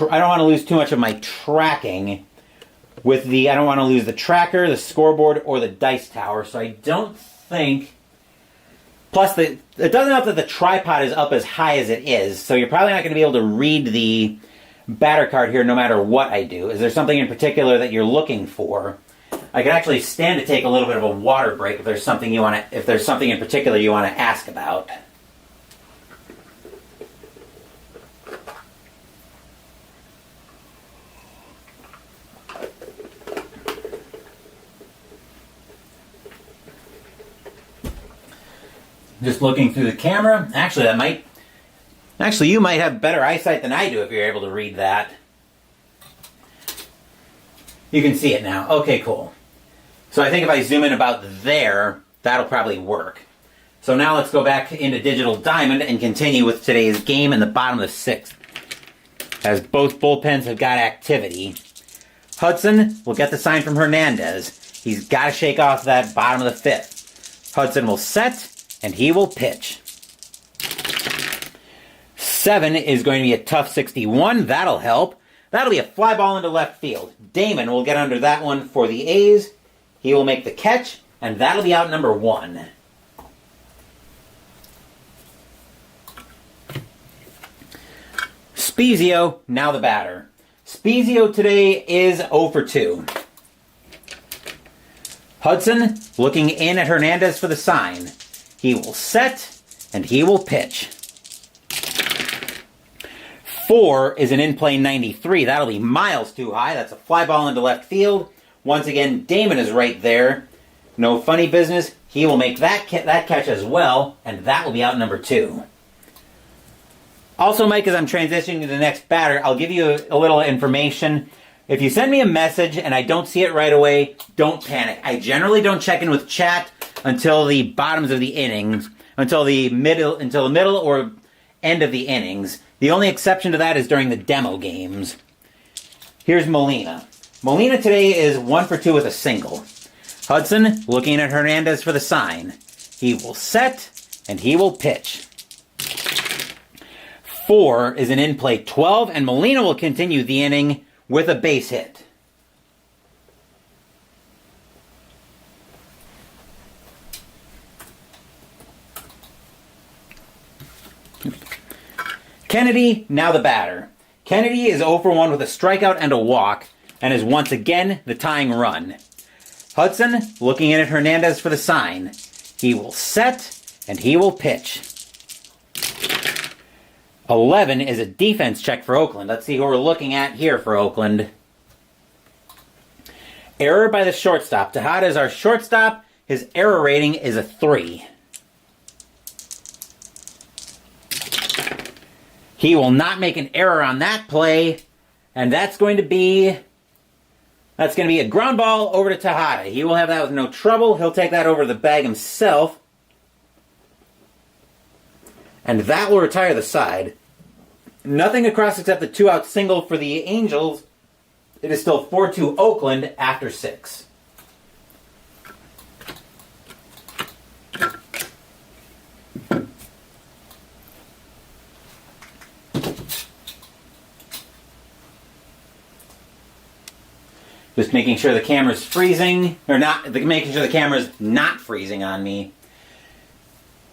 I don't want to lose too much of my tracking with the... I don't want to lose the tracker, the scoreboard, or the dice tower, so I don't think... Plus, it doesn't help that the tripod is up as high as it is, so you're probably not going to be able to read the batter card here no matter what I do. Is there something in particular that you're looking for? I can actually stand to take a little bit of a water break if there's something in particular you want to ask about. Just looking through the camera. Actually, you might have better eyesight than I do if you're able to read that. You can see it now. Okay, cool. So I think if I zoom in about there, that'll probably work. So now let's go back into Digital Diamond and continue with today's game in the bottom of the 6th. As both bullpens have got activity. Hudson will get the sign from Hernandez. He's got to shake off that bottom of the 5th. Hudson will set, and he will pitch. 7 is going to be a tough 61. That'll help. That'll be a fly ball into left field. Damon will get under that one for the A's. He will make the catch, and that'll be out number 1. Spezio, now the batter. Spezio today is 0 for 2. Hudson looking in at Hernandez for the sign. He will set, and he will pitch. 4 is an in-play 93. That'll be miles too high. That's a fly ball into left field. Once again, Damon is right there. No funny business. He will make that catch as well, and that will be out number 2. Also, Mike, as I'm transitioning to the next batter, I'll give you a little information. If you send me a message and I don't see it right away, don't panic. I generally don't check in with chat until the bottoms of the innings, until the middle or end of the innings. The only exception to that is during the demo games. Here's Molina. Molina today is 1 for 2 with a single. Hudson looking at Hernandez for the sign. He will set, and he will pitch. 4 is an in-play 12, and Molina will continue the inning with a base hit. Kennedy, now the batter. Kennedy is 0 for 1 with a strikeout and a walk, and is once again the tying run. Hudson looking in at Hernandez for the sign. He will set, and he will pitch. 11 is a defense check for Oakland. Let's see who we're looking at here for Oakland. Error by the shortstop. Tejada is our shortstop. His error rating is a 3. He will not make an error on that play, and that's going to be a ground ball over to Tejada. He will have that with no trouble. He'll take that over the bag himself, and that will retire the side. Nothing across except the 2-out single for the Angels. It is still 4-2 Oakland after 6. Just making sure the camera's freezing, or not, making sure the camera's not freezing on me.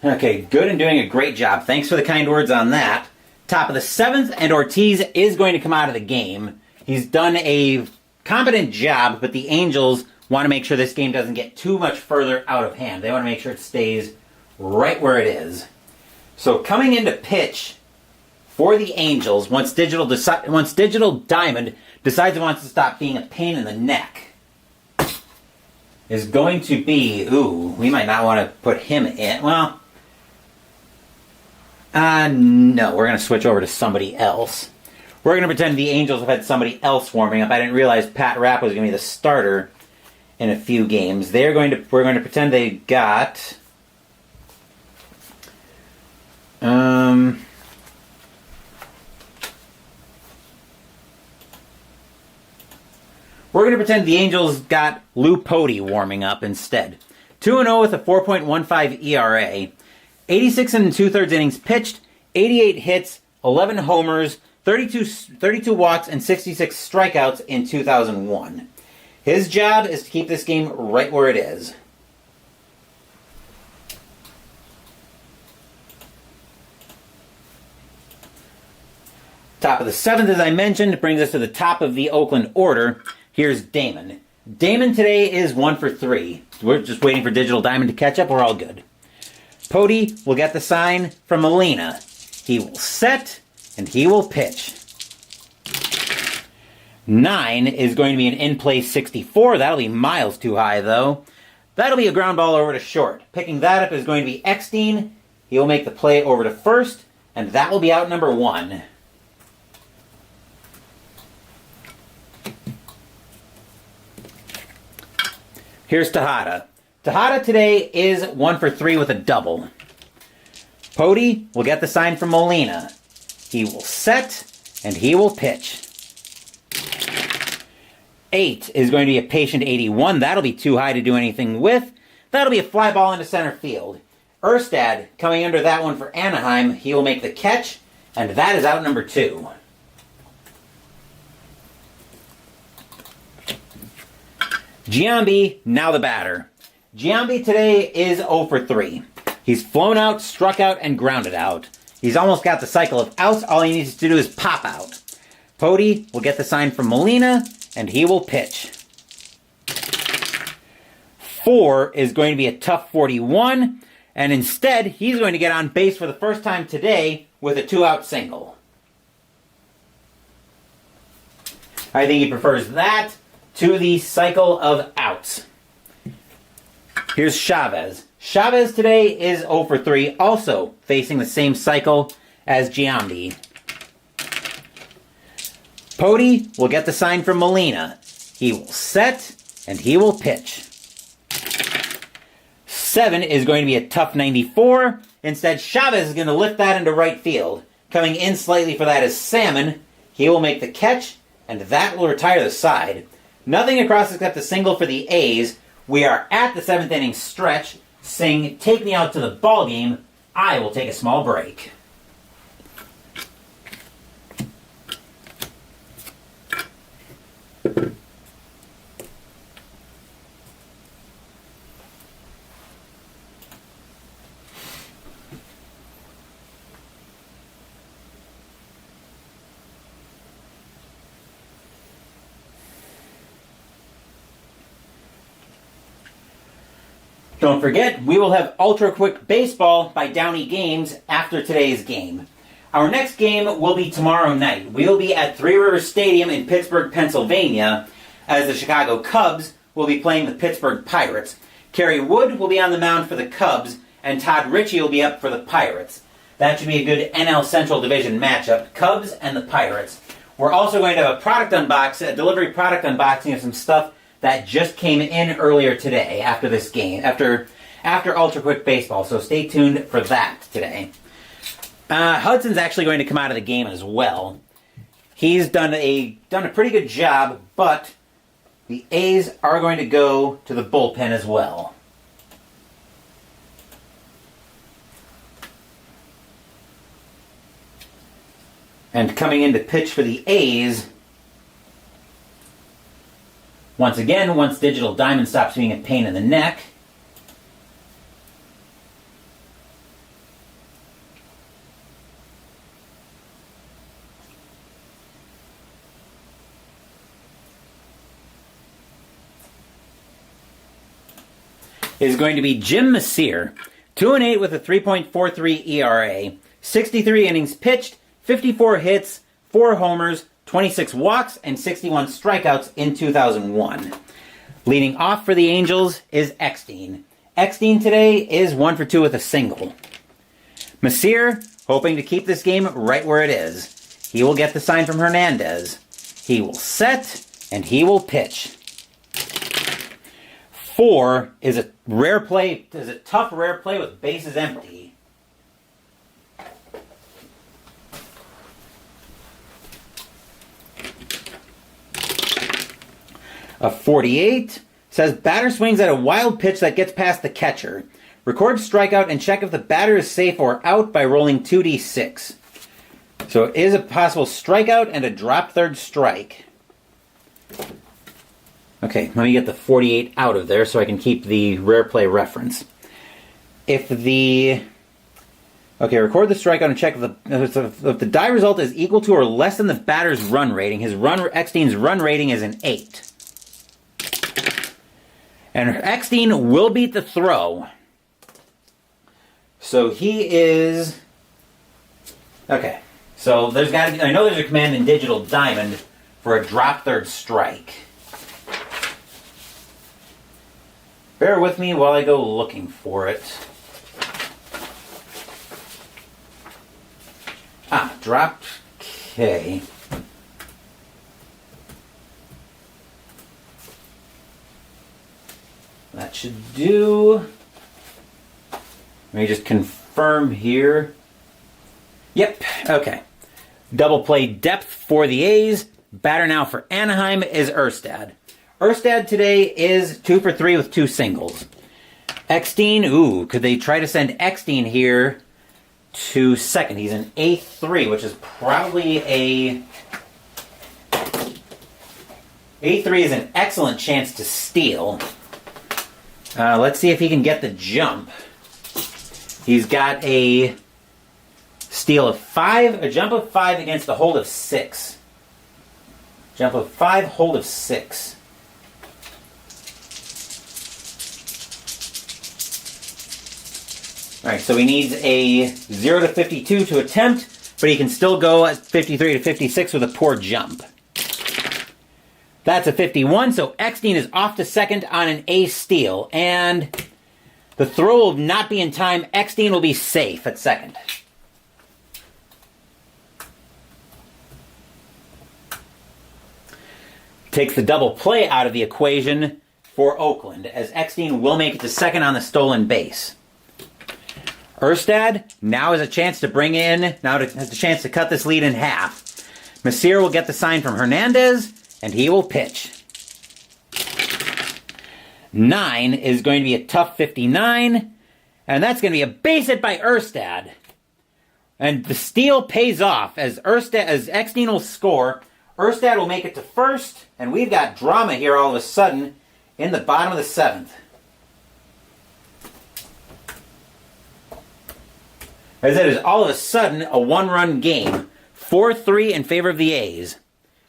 Okay, good and doing a great job. Thanks for the kind words on that. Top of the 7th, and Ortiz is going to come out of the game. He's done a competent job, but the Angels want to make sure this game doesn't get too much further out of hand. They want to make sure it stays right where it is. So coming into pitch for the Angels, once Digital Diamond decides it wants to stop being a pain in the neck, is going to be, we might not want to put him in. Well, no, we're going to switch over to somebody else. We're going to pretend the Angels have had somebody else warming up. I didn't realize Pat Rapp was going to be the starter in a few games. We're going to pretend they got we're going to pretend the Angels got Lou Pody warming up instead. 2-0 with a 4.15 ERA. 86 and 2/3 innings pitched, 88 hits, 11 homers, 32 walks, and 66 strikeouts in 2001. His job is to keep this game right where it is. Top of the 7th, as I mentioned, brings us to the top of the Oakland order. Here's Damon. Damon today is 1 for 3. We're just waiting for Digital Diamond to catch up. We're all good. Pody will get the sign from Molina. He will set, and he will pitch. 9 is going to be an in-play 64. That'll be miles too high, though. That'll be a ground ball over to short. Picking that up is going to be Eckstein. He will make the play over to first, and that will be out number 1. Here's Tejada. Tejada today is 1 for 3 with a double. Pody will get the sign from Molina. He will set, and he will pitch. 8 is going to be a patient 81. That'll be too high to do anything with. That'll be a fly ball into center field. Erstad coming under that one for Anaheim. He will make the catch, and that is out number 2. Giambi, now the batter. Giambi today is 0 for 3. He's flown out, struck out, and grounded out. He's almost got the cycle of outs. All he needs to do is pop out. Pody will get the sign from Molina, and he will pitch. 4 is going to be a tough 41, and instead, he's going to get on base for the first time today with a 2-out single. I think he prefers that to the cycle of outs. Here's Chavez. Chavez today is 0 for 3, also facing the same cycle as Giambi. Pody will get the sign from Molina. He will set, and he will pitch. 7 is going to be a tough 94. Instead, Chavez is going to lift that into right field. Coming in slightly for that is Salmon. He will make the catch, and that will retire the side. Nothing across except a single for the A's. We are at the 7th inning stretch. Sing, take me out to the ball game. I will take a small break. Don't forget, we will have Ultra Quick Baseball by Downey Games after today's game. Our next game will be tomorrow night. We'll be at Three Rivers Stadium in Pittsburgh, Pennsylvania, as the Chicago Cubs will be playing the Pittsburgh Pirates. Kerry Wood will be on the mound for the Cubs, and Todd Ritchie will be up for the Pirates. That should be a good NL Central Division matchup. Cubs and the Pirates. We're also going to have a delivery product unboxing of some stuff that just came in earlier today after this game, after Ultra Quick Baseball. So stay tuned for that today. Hudson's actually going to come out of the game as well. He's done a pretty good job, but the A's are going to go to the bullpen as well. And coming in to pitch for the A's, once again, once Digital Diamond stops being a pain in the neck, is going to be Jim Messier, 2-8 with a 3.43 ERA, 63 innings pitched, 54 hits, 4 homers, 26 walks, and 61 strikeouts in 2001. Leading off for the Angels is Eckstein. Eckstein today is 1 for 2 with a single. Messier, hoping to keep this game right where it is. He will get the sign from Hernandez. He will set, and he will pitch. 4 is a tough rare play with bases empty. A 48 says batter swings at a wild pitch that gets past the catcher. Record strikeout and check if the batter is safe or out by rolling 2d6. So it is a possible strikeout and a drop third strike. Okay, let me get the 48 out of there so I can keep the rare play reference. Record the strikeout and check if the die result is equal to or less than the batter's run rating. Eckstein's run rating is an 8. And Eckstein will beat the throw. So he is... Okay, so I know there's a command in Digital Diamond for a drop third strike. Bear with me while I go looking for it. Dropped K. That should do. Let me just confirm here. Yep, okay. Double play depth for the A's. Batter now for Anaheim is Erstad. Erstad today is 2 for 3 with 2 singles. Eckstein, could they try to send Eckstein here to second? He's an A3, which is probably A3 is an excellent chance to steal. Let's see if he can get the jump. He's got a steal of 5, a jump of 5 against a hold of 6. Jump of 5, hold of 6. Alright, so he needs a 0 to 52 to attempt, but he can still go at 53 to 56 with a poor jump. That's a 51, so Eckstein is off to second on an A steal, and the throw will not be in time. Eckstein will be safe at second. Takes the double play out of the equation for Oakland, as Eckstein will make it to second on the stolen base. Erstad now has a chance to has a chance to cut this lead in half. Messier will get the sign from Hernandez, and he will pitch. 9 is going to be a tough 59, and that's going to be a base hit by Erstad. And the steal pays off as Eckstein will score. Erstad will make it to first, and we've got drama here all of a sudden in the bottom of the 7th. As it is all of a sudden a 1-run game, 4-3 in favor of the A's.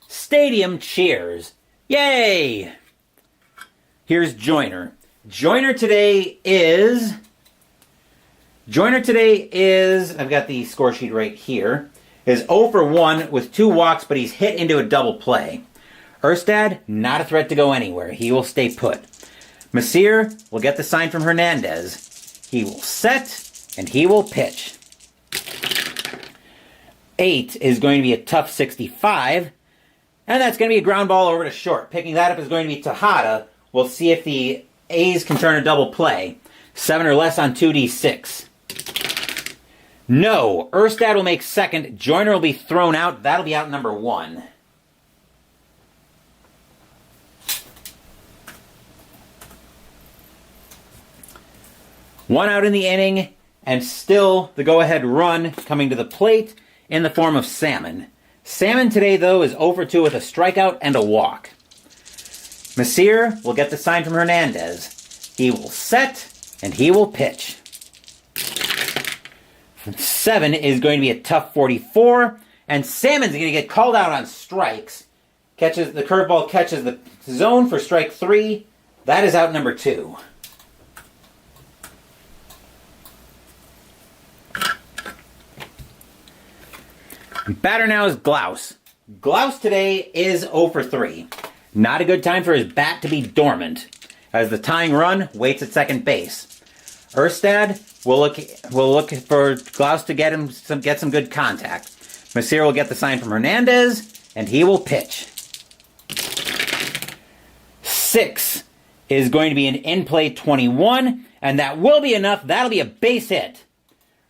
Stadium cheers. Yay! Here's Joyner. Joyner today is, I've got the score sheet right here, is 0 for 1 with 2 walks, but he's hit into a double play. Erstad, not a threat to go anywhere. He will stay put. Messier will get the sign from Hernandez. He will set, and he will pitch. 8 is going to be a tough 65. And that's going to be a ground ball over to short. Picking that up is going to be Tejada. We'll see if the A's can turn a double play. 7 or less on 2d6. No. Erstad will make second. Joyner will be thrown out. That'll be out number 1. One out in the inning, and still the go-ahead run coming to the plate in the form of Salmon. Salmon today, though, is 0 for 2 with a strikeout and a walk. Messier will get the sign from Hernandez. He will set, and he will pitch. 7 is going to be a tough 44, and Salmon's going to get called out on strikes. The curveball catches the zone for strike 3. That is out number 2. Batter now is Glaus. Glaus today is 0 for 3. Not a good time for his bat to be dormant, as the tying run waits at second base. Erstad will look for Glaus to get some good contact. Messier will get the sign from Hernandez, and he will pitch. 6 is going to be an in-play 21, and that will be enough. That'll be a base hit.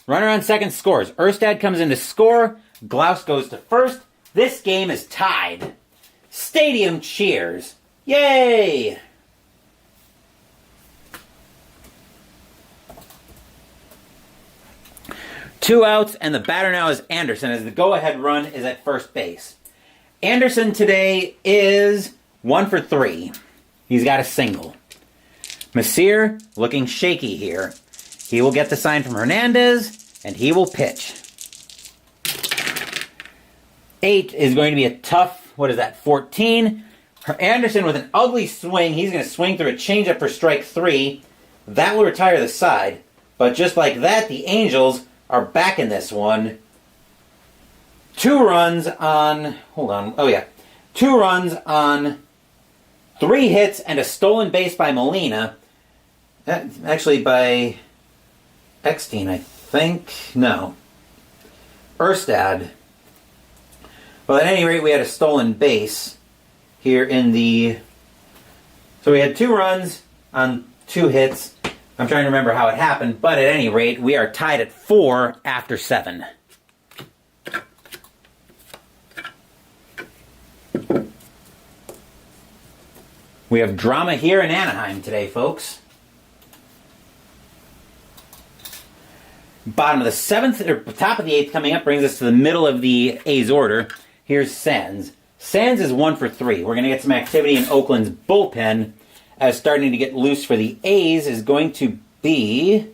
Runner on second scores. Erstad comes in to score. Glaus goes to first. This game is tied. Stadium cheers. Yay! Two outs, and the batter now is Anderson, as the go-ahead run is at first base. Anderson today is 1 for 3. He's got a single. Messier looking shaky here. He will get the sign from Hernandez, and he will pitch. 8 is going to be a tough, 14. Anderson with an ugly swing. He's going to swing through a changeup for strike 3. That will retire the side. But just like that, the Angels are back in this one. 2 runs on... 2 runs on 3 hits and a stolen base by Molina. Actually, by Eckstein, I think. No. Erstad. Well, at any rate, we had a stolen base here in the... So we had 2 runs on 2 hits. I'm trying to remember how it happened, but at any rate, we are tied at 4 after 7. We have drama here in Anaheim today, folks. Bottom of the 7th, or top of the 8th coming up brings us to the middle of the A's order. Here's Sands. Sands is 1 for 3. We're going to get some activity in Oakland's bullpen, as starting to get loose for the A's is going to be...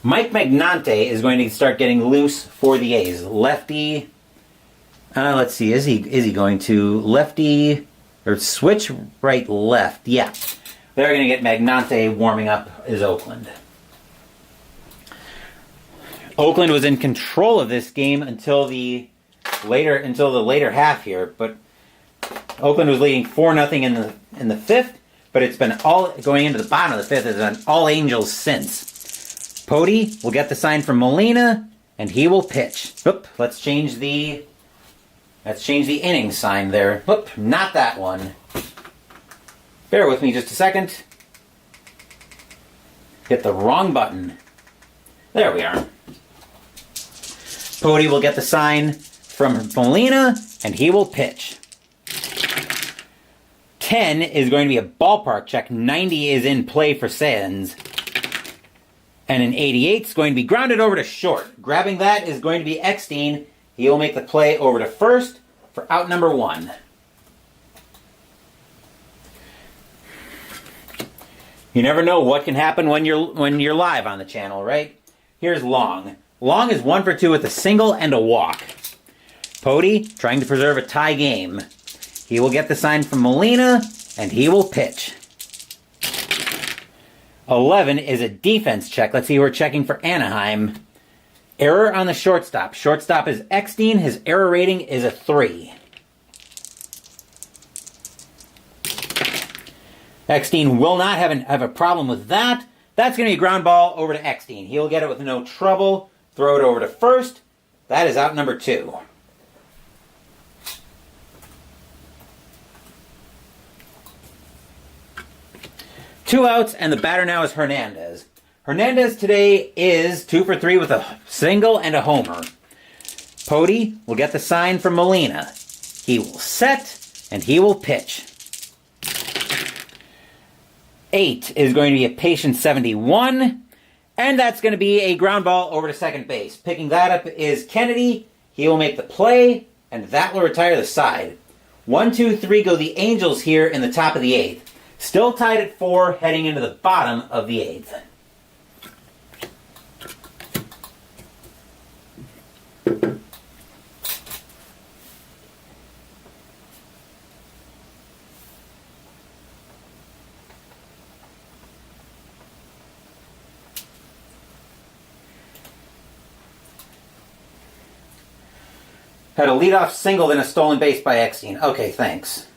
Mike Magnante is going to start getting loose for the A's. Lefty... let's see, is he going to lefty... or switch right-left? Yeah. They're going to get Magnante warming up as Oakland. Oakland was in control of this game until the later half here, but Oakland was leading 4-0 in the 5th, but it's been all going into the bottom of the 5th. It's been all Angels since. Pody will get the sign from Molina, and he will pitch. Oop, let's change the inning sign there. Oop, not that one. Bear with me just a second. Hit the wrong button. There we are. Pody will get the sign from Molina, and he will pitch. 10 is going to be a ballpark check. 90 is in play for Sands. And an 88 is going to be grounded over to short. Grabbing that is going to be Eckstein. He will make the play over to first for out number 1. You never know what can happen when you're live on the channel, right? Here's Long. Long is 1 for 2 with a single and a walk. Pody trying to preserve a tie game. He will get the sign from Molina, and he will pitch. 11 is a defense check. Let's see who we're checking for Anaheim. Error on the shortstop. Shortstop is Eckstein. His error rating is a 3. Eckstein will not have a problem with that. That's going to be a ground ball over to Eckstein. He'll get it with no trouble. Throw it over to first. That is out number 2. Two outs, and the batter now is Hernandez. Hernandez today is 2 for 3 with a single and a homer. Pody will get the sign from Molina. He will set, and he will pitch. 8 is going to be a patient 71, and that's going to be a ground ball over to second base. Picking that up is Kennedy. He will make the play, and that will retire the side. 1, 2, 3 go the Angels here in the top of the 8th. Still tied at 4, heading into the bottom of the 8th. Had a leadoff single, then a stolen base by Eckstein. Okay, thanks.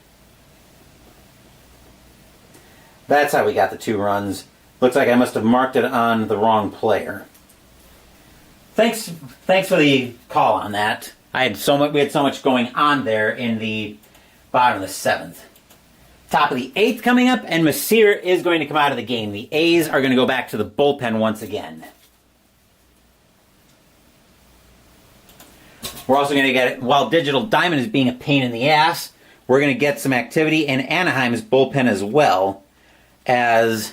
That's how we got the 2 runs. Looks like I must have marked it on the wrong player. Thanks for the call on that. We had so much going on there in the bottom of the 7th. Top of the 8th coming up, and Messier is going to come out of the game. The A's are going to go back to the bullpen once again. We're also going to get, while Digital Diamond is being a pain in the ass, we're going to get some activity in Anaheim's bullpen as well. As,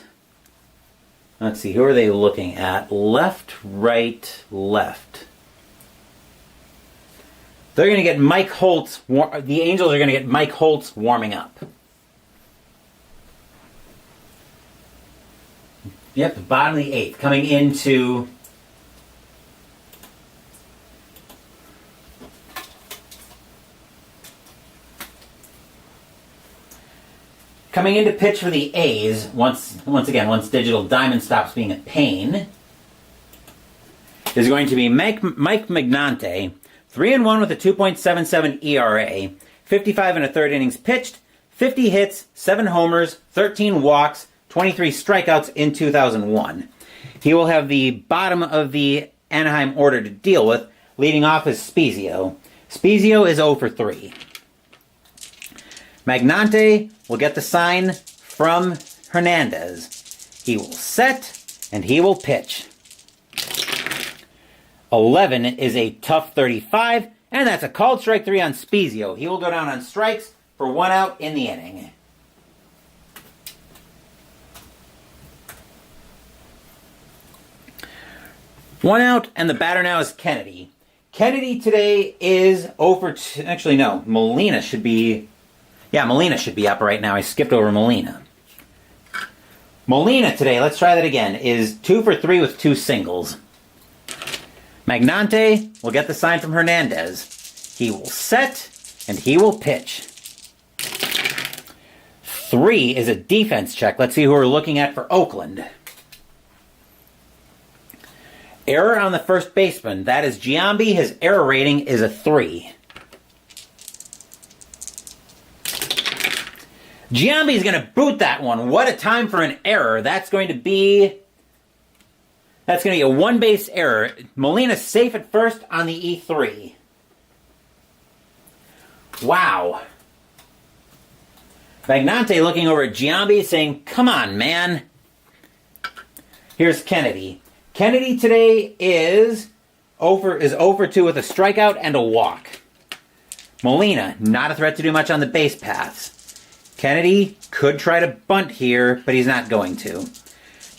let's see, who are they looking at? Left, right, left. They're going to get Mike Holtz. The Angels are going to get Mike Holtz warming up. Yep, the bottom of the 8th, coming into pitch for the A's, once again, Digital Diamond stops being a pain, is going to be Mike Magnante, 3-1 with a 2.77 ERA, 55 and a third innings pitched, 50 hits, 7 homers, 13 walks, 23 strikeouts in 2001. He will have the bottom of the Anaheim order to deal with. Leading off is Spezio. Spezio is 0 for 3. Magnante will get the sign from Hernandez. He will set, and he will pitch. 11 is a tough 35, and that's a called strike 3 on Spezio. He will go down on strikes for 1 out in the inning. One out, and the batter now is Kennedy. Kennedy today is 0 for 2. Actually, no. Molina should be up right now. I skipped over Molina. Molina today, let's try that again, is 2 for 3 with 2 singles. Magnante will get the sign from Hernandez. He will set, and he will pitch. 3 is a defense check. Let's see who we're looking at for Oakland. Error on the first baseman. That is Giambi. His error rating is a 3. Giambi's going to boot that one. What a time for an error. That's going to be a one-base error. Molina's safe at first on the E3. Wow. Magnante looking over at Giambi saying, come on, man. Here's Kennedy. Kennedy today is 0 for 2 with a strikeout and a walk. Molina, not a threat to do much on the base paths. Kennedy could try to bunt here, but he's not going to.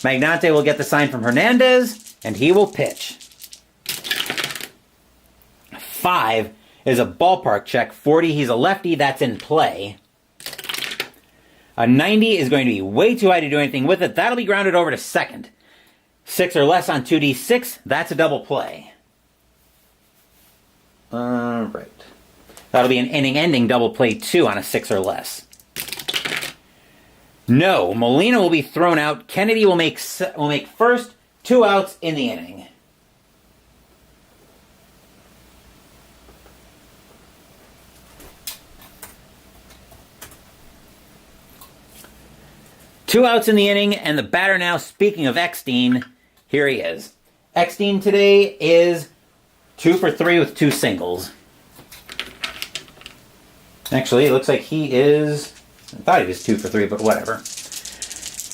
Magnante will get the sign from Hernandez, and he will pitch. 5 is a ballpark check. 40, he's a lefty. That's in play. A 90 is going to be way too high to do anything with it. That'll be grounded over to second. 6 or less on 2D6. That's a double play. Right. That'll be an inning-ending double play 2 on a 6 or less. No, Molina will be thrown out. Kennedy will make first, 2 outs in the inning. 2 outs in the inning, and the batter now, speaking of Eckstein, here he is. Eckstein today is 2 for 3 with 2 singles. Actually, it looks like he is... I thought he was 2 for 3, but whatever.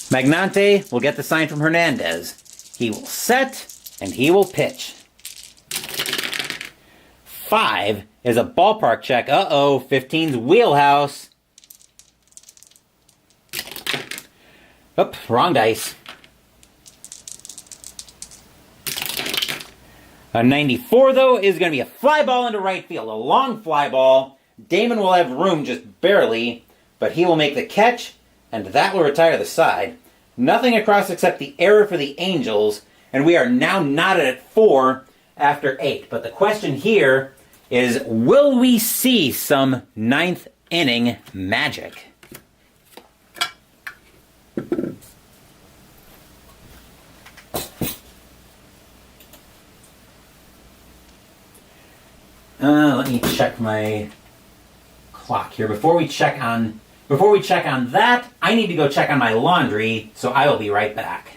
Magnante will get the sign from Hernandez. He will set, and he will pitch. 5 is a ballpark check. Uh-oh, 15's wheelhouse. Oop, wrong dice. A 94, though, is going to be a fly ball into right field. A long fly ball. Damon will have room just barely, but he will make the catch, and that will retire the side. Nothing across except the error for the Angels, and we are now knotted at 4 after 8. But the question here is, will we see some 9th inning magic? Let me check my clock here. Before we check on that, I need to go check on my laundry, so I will be right back.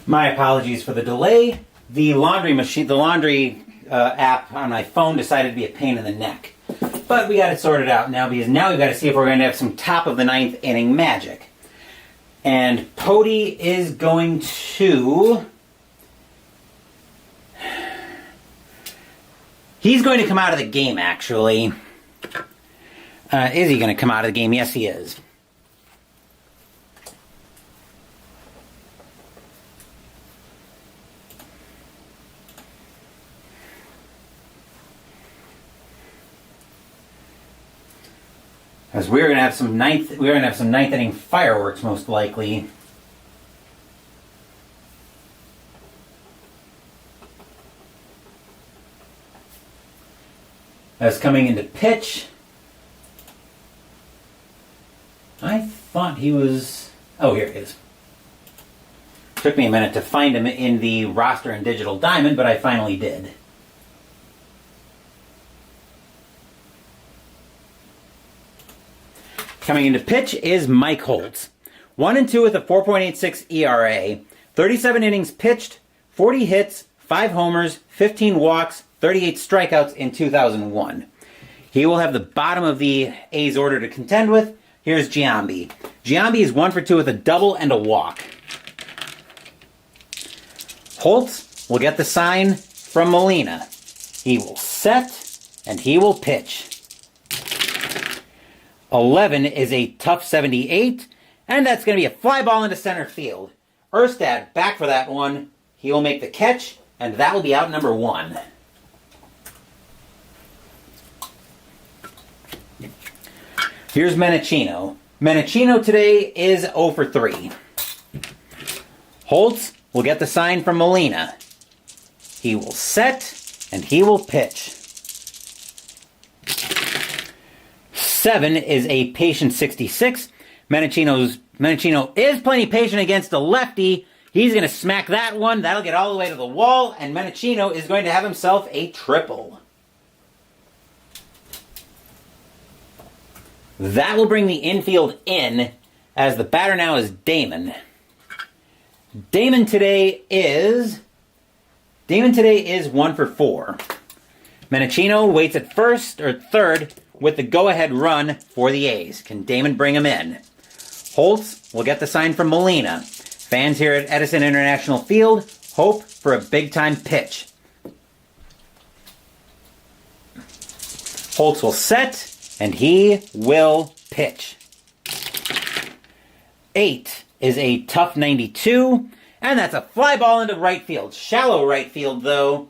My apologies for the delay. The laundry app on my phone decided to be a pain in the neck. But we got it sorted out now, because now we've got to see if we're going to have some top of the ninth inning magic. And Pody is going to... He's going to come out of the game, actually. Is he going to come out of the game? Yes, he is. Because we're going to have some ninth inning fireworks, most likely. As coming into pitch, I thought he was... Oh, here he is. Took me a minute to find him in the roster in Digital Diamond, but I finally did. Coming into pitch is Mike Holtz. 1-2 with a 4.86 ERA, 37 innings pitched, 40 hits, 5 homers, 15 walks, 38 strikeouts in 2001. He will have the bottom of the A's order to contend with. Here's Giambi. Giambi is 1-for-2 with a double and a walk. Holtz will get the sign from Molina. He will set and he will pitch. 11 is a tough 78, and that's going to be a fly ball into center field. Erstad back for that one. He will make the catch, and that will be out number 1. Here's Menachino. Menachino today is 0-for-3. Holtz will get the sign from Molina. He will set, and he will pitch. 7 is a patient 66. Menachino is plenty patient against a lefty. He's going to smack that one. That'll get all the way to the wall, and Menachino is going to have himself a triple. That will bring the infield in, as the batter now is Damon. Damon today is 1-for-4. Menachino waits at first or third with the go-ahead run for the A's. Can Damon bring him in? Holtz will get the sign from Molina. Fans here at Edison International Field hope for a big-time pitch. Holtz will set, and he will pitch. 8 is a tough 92, and that's a fly ball into right field. Shallow right field, though,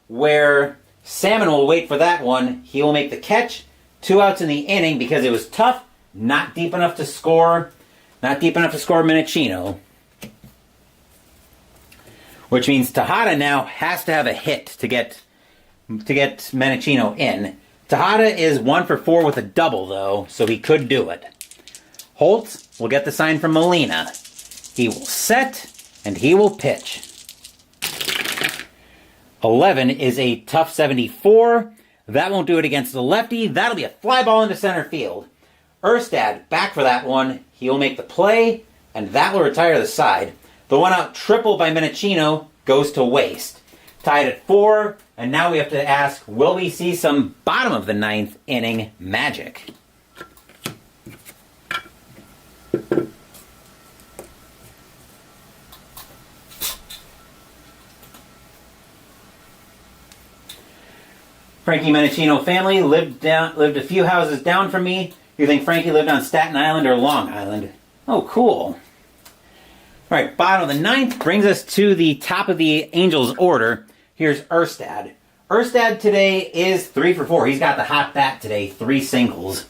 where Salmon will wait for that one. He will make the catch. 2 outs in the inning because it was tough, not deep enough to score. Not deep enough to score Menachino. Which means Tejada now has to have a hit to get Menachino in. Tejada is 1-for-4 with a double, though, so he could do it. Holtz will get the sign from Molina. He will set, and he will pitch. 11 is a tough 74. That won't do it against the lefty. That'll be a fly ball into center field. Erstad back for that one. He will make the play, and that will retire the side. The one-out triple by Menachino goes to waste. Tied at 4, and now we have to ask, will we see some bottom of the 9th inning magic? Frankie Menachino family lived a few houses down from me. You think Frankie lived on Staten Island or Long Island? Oh, cool. All right, bottom of the 9th brings us to the top of the Angels order. Here's Erstad. Erstad today is 3-for-4. He's got the hot bat today, 3 singles.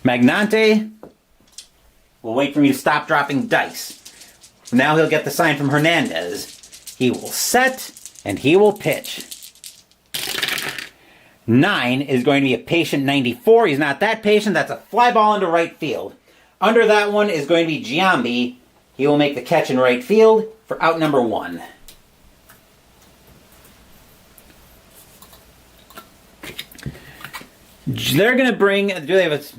Magnante will wait for me to stop dropping dice. Now he'll get the sign from Hernandez. He will set, and he will pitch. 9 is going to be a patient 94. He's not that patient. That's a fly ball into right field. Under that one is going to be Giambi. He will make the catch in right field for out number 1. They're going to bring... Do they have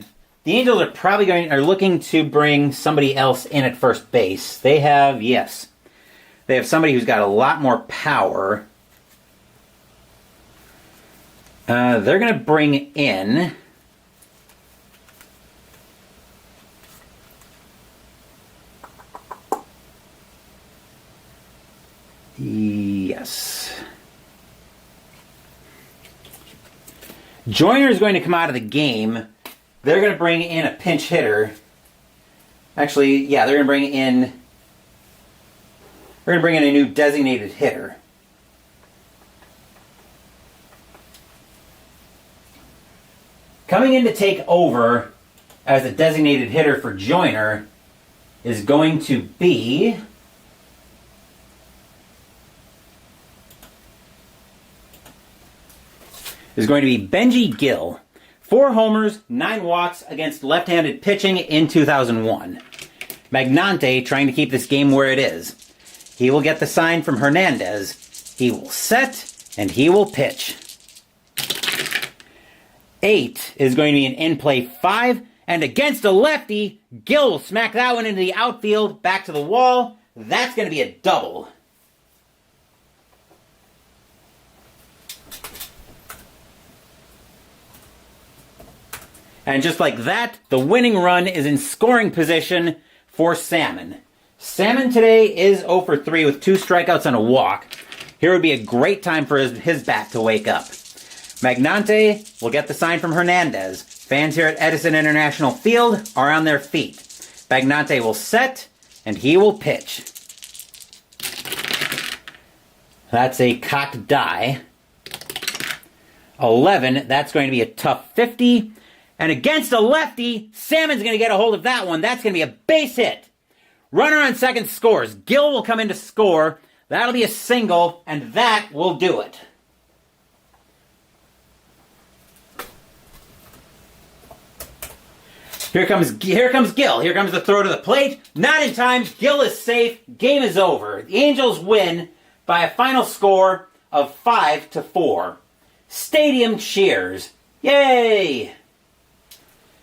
The Angels are probably looking to bring somebody else in at first base. They have somebody who's got a lot more power. They're going to bring in... Yes. Joyner is going to come out of the game. They're going to bring in a pinch hitter. Actually, yeah, they're going to bring in a new designated hitter. Coming in to take over as a designated hitter for Joyner is going to be... Benji Gill. 4 homers, 9 walks against left-handed pitching in 2001. Magnante trying to keep this game where it is. He will get the sign from Hernandez. He will set, and he will pitch. 8 is going to be an in-play 5, and against a lefty, Gill will smack that one into the outfield, back to the wall. That's going to be a double. And just like that, the winning run is in scoring position for Salmon. Salmon today is 0 for 3 with 2 strikeouts and a walk. Here would be a great time for his bat to wake up. Magnante will get the sign from Hernandez. Fans here at Edison International Field are on their feet. Magnante will set, and he will pitch. That's a cocked die. 11, that's going to be a tough 50. And against a lefty, Salmon's going to get a hold of that one. That's going to be a base hit. Runner on second scores. Gill will come in to score. That'll be a single, and that will do it. Here comes Gill. Here comes the throw to the plate. Not in time. Gill is safe. Game is over. The Angels win by a final score of 5-4. Stadium cheers. Yay!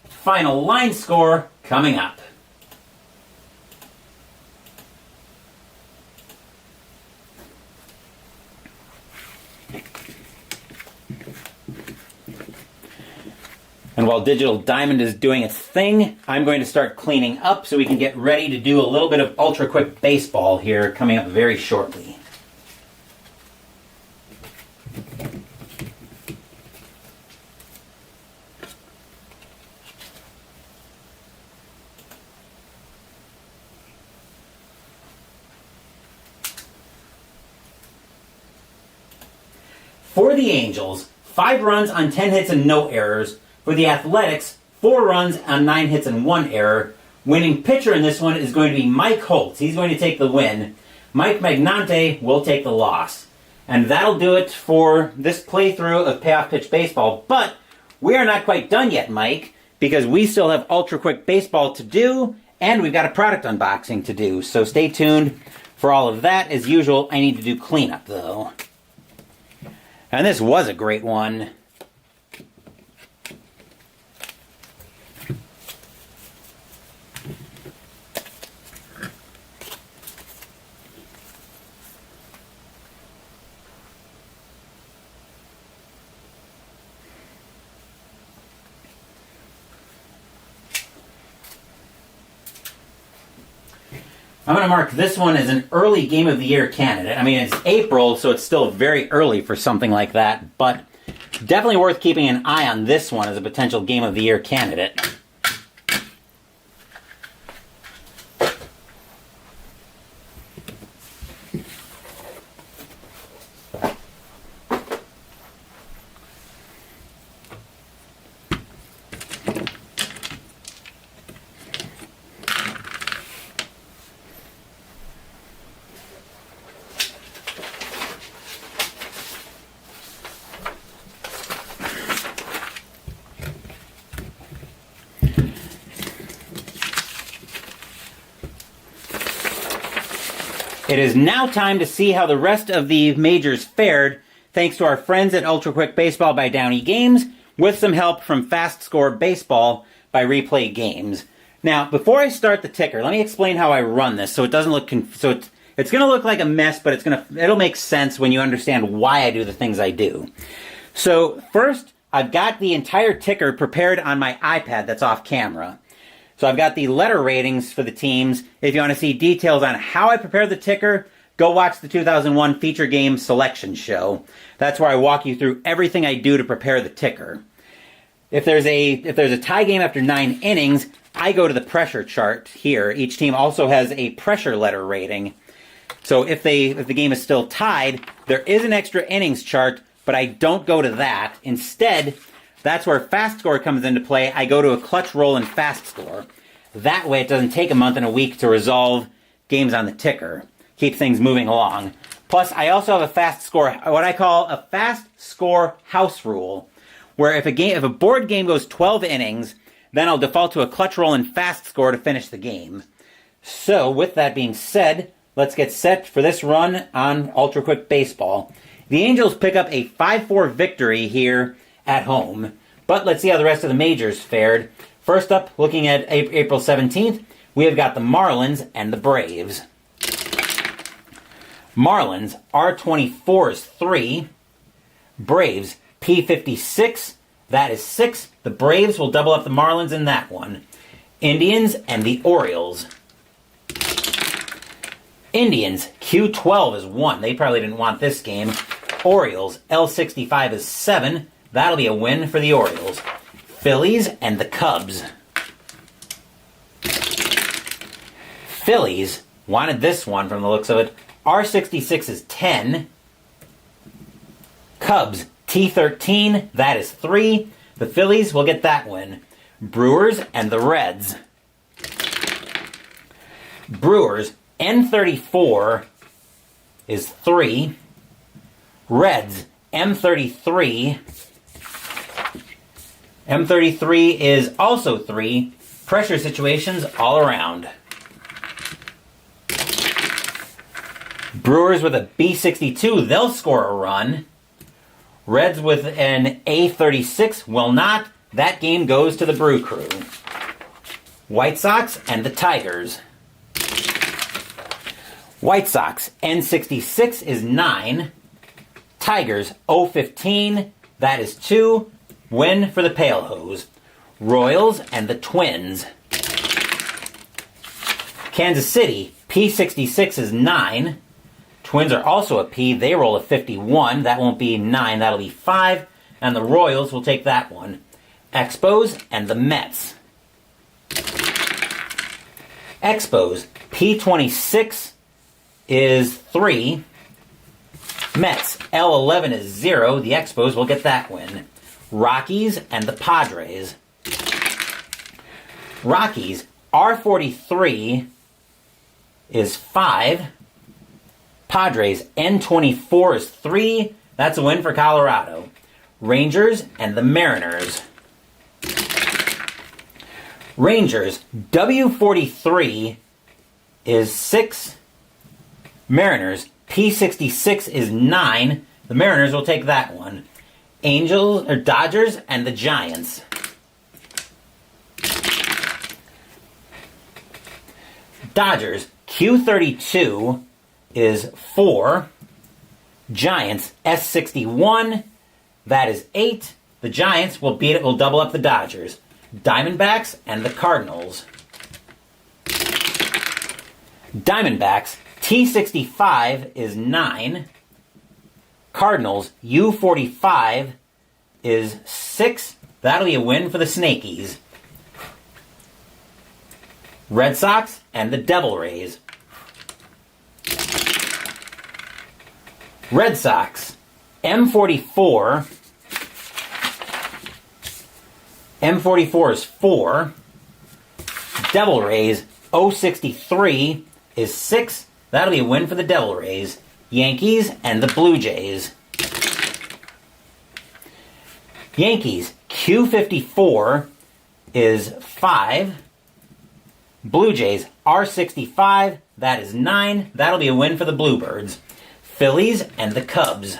Final line score coming up. And while Digital Diamond is doing its thing, I'm going to start cleaning up so we can get ready to do a little bit of ultra quick baseball here coming up very shortly. For the Angels, 5 runs on 10 hits and no errors. For the Athletics, 4 runs on 9 hits and 1 error. Winning pitcher in this one is going to be Mike Holtz. He's going to take the win. Mike Magnante will take the loss. And that'll do it for this playthrough of Payoff Pitch Baseball. But we are not quite done yet, Mike, because we still have Ultra Quick Baseball to do, and we've got a product unboxing to do. So stay tuned for all of that. As usual, I need to do cleanup, though. And this was a great one. I'm going to mark this one as an early Game of the Year candidate. I mean, it's April, so it's still very early for something like that, but definitely worth keeping an eye on this one as a potential Game of the Year candidate. It is now time to see how the rest of the majors fared, thanks to our friends at Ultra Quick Baseball by Downey Games, with some help from Fast Score Baseball by replay games. Now, before I start the ticker, let me explain how I run this so it doesn't look it's going to look like a mess, but it'll make sense when you understand why I do the things I do. So first, I've got the entire ticker prepared on my iPad that's off camera. So I've got the letter ratings for the teams. If you want to see details on how I prepare the ticker, go watch the 2001 Feature Game Selection Show. That's where I walk you through everything I do to prepare the ticker. If there's a tie game after 9 innings, I go to the pressure chart here. Each team also has a pressure letter rating. So if the game is still tied, there is an extra innings chart, but I don't go to that. Instead, that's where fast score comes into play. I go to a clutch roll and fast score. That way it doesn't take a month and a week to resolve games on the ticker. Keep things moving along. Plus, I also have a fast score, what I call a fast score house rule, where if a board game goes 12 innings, then I'll default to a clutch roll and fast score to finish the game. So, with that being said, let's get set for this run on Ultra Quick Baseball. The Angels pick up a 5-4 victory here at home. But let's see how the rest of the majors fared. First up, looking at April 17th, we have got the Marlins and the Braves. Marlins, R24 is 3. Braves, P56, that is 6. The Braves will double up the Marlins in that one. Indians and the Orioles. Indians, Q12 is 1. They probably didn't want this game. Orioles, L65 is 7. That'll be a win for the Orioles. Phillies and the Cubs. Phillies wanted this one from the looks of it. R66 is 10. Cubs, T13, that is 3. The Phillies will get that win. Brewers and the Reds. Brewers, N34 is 3. Reds, M33. M33 is also 3. Pressure situations all around. Brewers with a B62, they'll score a run. Reds with an A36 will not. That game goes to the Brew Crew. White Sox and the Tigers. White Sox, N66 is 9. Tigers, O15, that is 2. Win for the Pale Hose. Royals and the Twins. Kansas City, P66 is 9. Twins are also a P. They roll a 51. That won't be 9. That'll be 5. And the Royals will take that one. Expos and the Mets. Expos, P26 is 3. Mets, L11 is 0. The Expos will get that win. Rockies and the Padres. Rockies, R43 is 5. Padres, N24 is 3. That's a win for Colorado. Rangers and the Mariners. Rangers, W43 is 6. Mariners, P66 is 9. The Mariners will take that one. Dodgers and the Giants. Dodgers, Q32 is 4. Giants, S61, that is 8. The Giants will double up the Dodgers. Diamondbacks and the Cardinals. Diamondbacks, T65 is 9. Cardinals, U45 is 6. That'll be a win for the Snakies. Red Sox and the Devil Rays. Red Sox, M44. M44 is 4. Devil Rays, O63 is 6. That'll be a win for the Devil Rays. Yankees and the Blue Jays. Yankees, Q54 is 5. Blue Jays, R65, that is 9. That'll be a win for the Bluebirds. Phillies and the Cubs.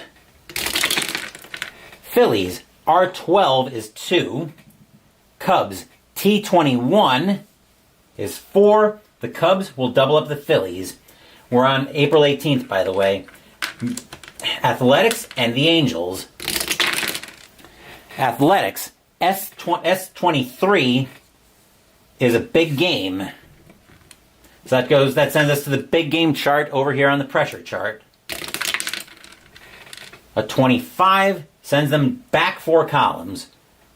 Phillies, R12 is 2. Cubs, T21 is 4. The Cubs will double up the Phillies. We're on April 18th, by the way. Athletics and the Angels. Athletics, S23 is a big game. So that sends us to the big game chart over here on the pressure chart. A 25 sends them back 4 columns.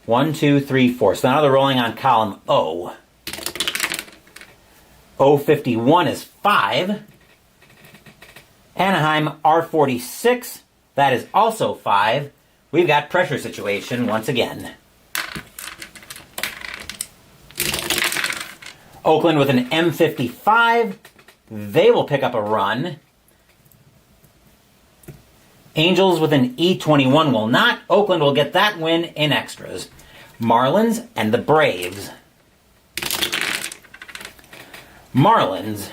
1, 2, 3, 4. So now they're rolling on column O. O51 is 5. Anaheim R46, that is also 5. We've got pressure situation once again. Oakland with an M55, they will pick up a run. Angels with an E21 will not. Oakland will get that win in extras. Marlins and the Braves. Marlins,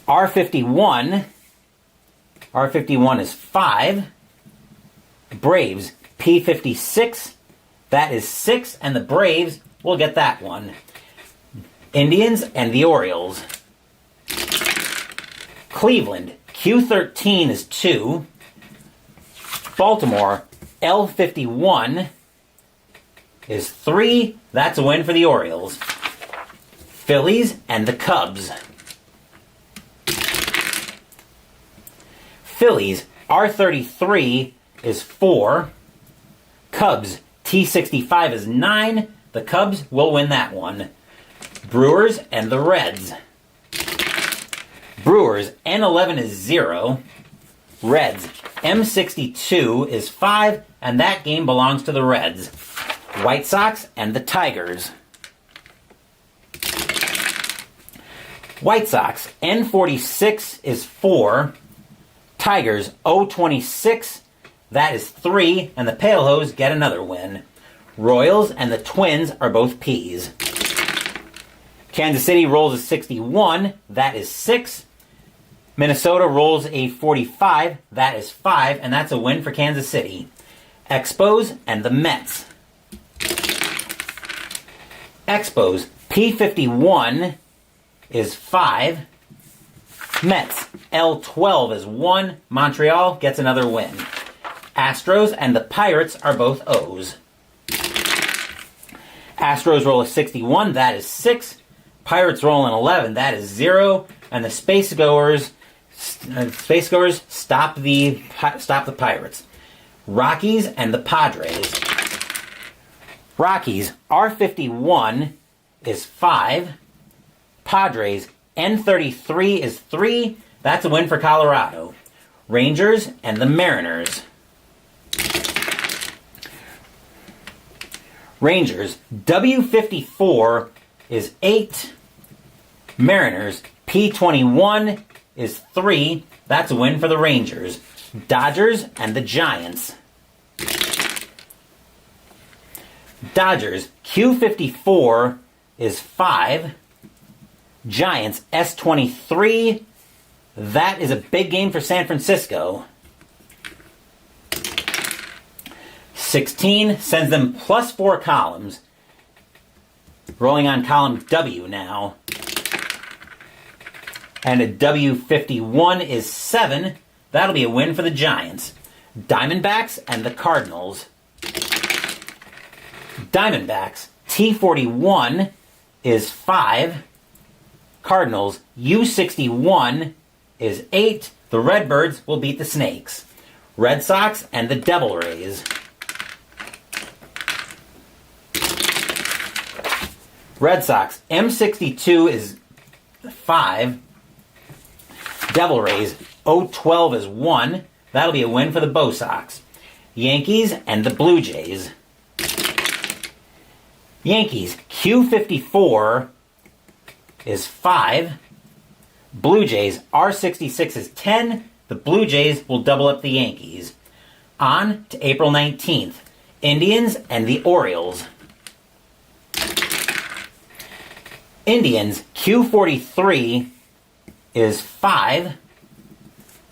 R51 is 5. Braves, P56, that is 6, and the Braves will get that one. Indians and the Orioles. Cleveland, Q13 is 2. Baltimore, L51 is 3. That's a win for the Orioles. Phillies and the Cubs. Phillies, R33 is 4. Cubs, T65 is 9. The Cubs will win that one. Brewers and the Reds. Brewers, N11 is 0. Reds, M62 is 5, and that game belongs to the Reds. White Sox and the Tigers. White Sox, N46 is 4. Tigers, O26, that is 3, and the Pale Hose get another win. Royals and the Twins are both Ps. Kansas City rolls a 61, that is 6. Minnesota rolls a 45, that is 5, and that's a win for Kansas City. Expos and the Mets. Expos, P51 is 5. Mets, L12 is 1. Montreal gets another win. Astros and the Pirates are both O's. Astros roll a 61, that is 6. Pirates roll an 11, that is 0. And the Space Goers stop the Pirates. Rockies and the Padres. Rockies, R51 is 5. Padres, N33 is 3. That's a win for Colorado. Rangers and the Mariners. Rangers, W54 is 8. Mariners, P21 is 3. That's a win for the Rangers. Dodgers and the Giants. Dodgers, Q54 is 5. Giants, S23. That is a big game for San Francisco. 16 sends them plus 4 columns. Rolling on column W now. And a W51 is 7. That'll be a win for the Giants. Diamondbacks and the Cardinals. Diamondbacks, T41 is 5. Cardinals, U61 is 8. The Redbirds will beat the Snakes. Red Sox and the Devil Rays. Red Sox, M62 is 5. Devil Rays, O12 is 1. That'll be a win for the Bo Sox. Yankees and the Blue Jays. Yankees, Q54 is 5. Blue Jays, R66 is 10. The Blue Jays will double up the Yankees. On to April 19th. Indians and the Orioles. Indians, Q43 is 5.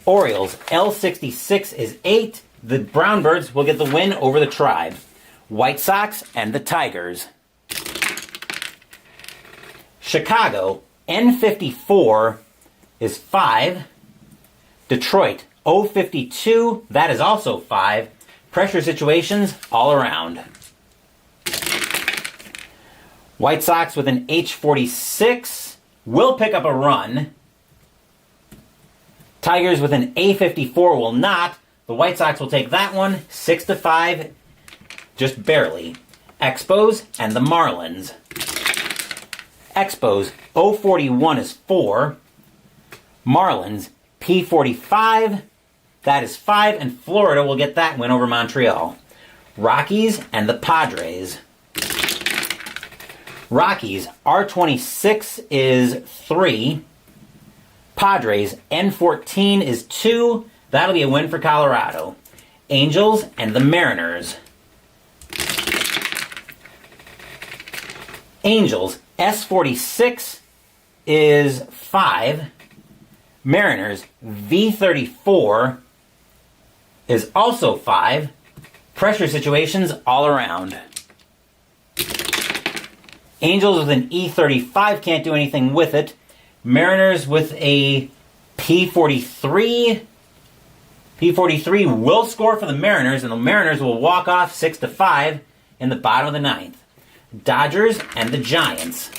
Orioles, L66 is 8. The Brownbirds will get the win over the Tribe. White Sox and the Tigers. Chicago, N54 is 5. Detroit, O52, that is also 5. Pressure situations all around. White Sox with an H46 will pick up a run. Tigers with an A54 will not. The White Sox will take that one 6-5, just barely. Expos and the Marlins. Expos, O41 is 4. Marlins, P45, that is 5, and Florida will get that win over Montreal. Rockies and the Padres. Rockies, R26 is 3. Padres, N14 is 2. That'll be a win for Colorado. Angels and the Mariners. Angels, S46 is 5. Mariners, V34 is also 5. Pressure situations all around. Angels with an E35 can't do anything with it. Mariners with a P43. P43 will score for the Mariners, and the Mariners will walk off 6-5 in the bottom of the ninth. Dodgers and the Giants.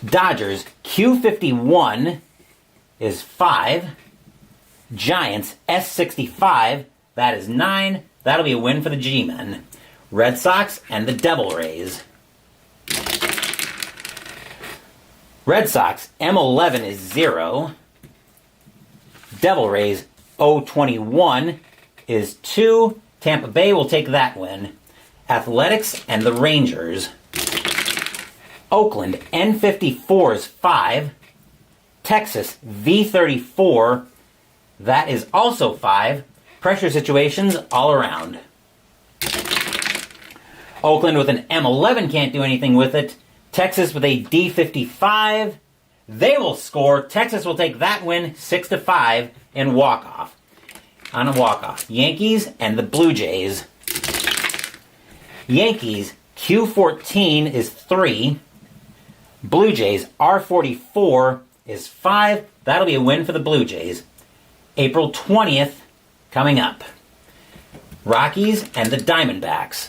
Dodgers, Q51 is 5. Giants, S65, that is 9. That'll be a win for the G-Men. Red Sox and the Devil Rays. Red Sox, M11 is 0. Devil Rays, O21 is 2. Tampa Bay will take that win. Athletics and the Rangers. Oakland, N54 is 5. Texas, V34, that is also 5. Pressure situations all around. Oakland with an M11 can't do anything with it. Texas with a D55, they will score. Texas will take that win 6-5 in walk-off. On a walk-off. Yankees and the Blue Jays. Yankees, Q14 is 3. Blue Jays, R44 is 5. That'll be a win for the Blue Jays. April 20th coming up. Rockies and the Diamondbacks.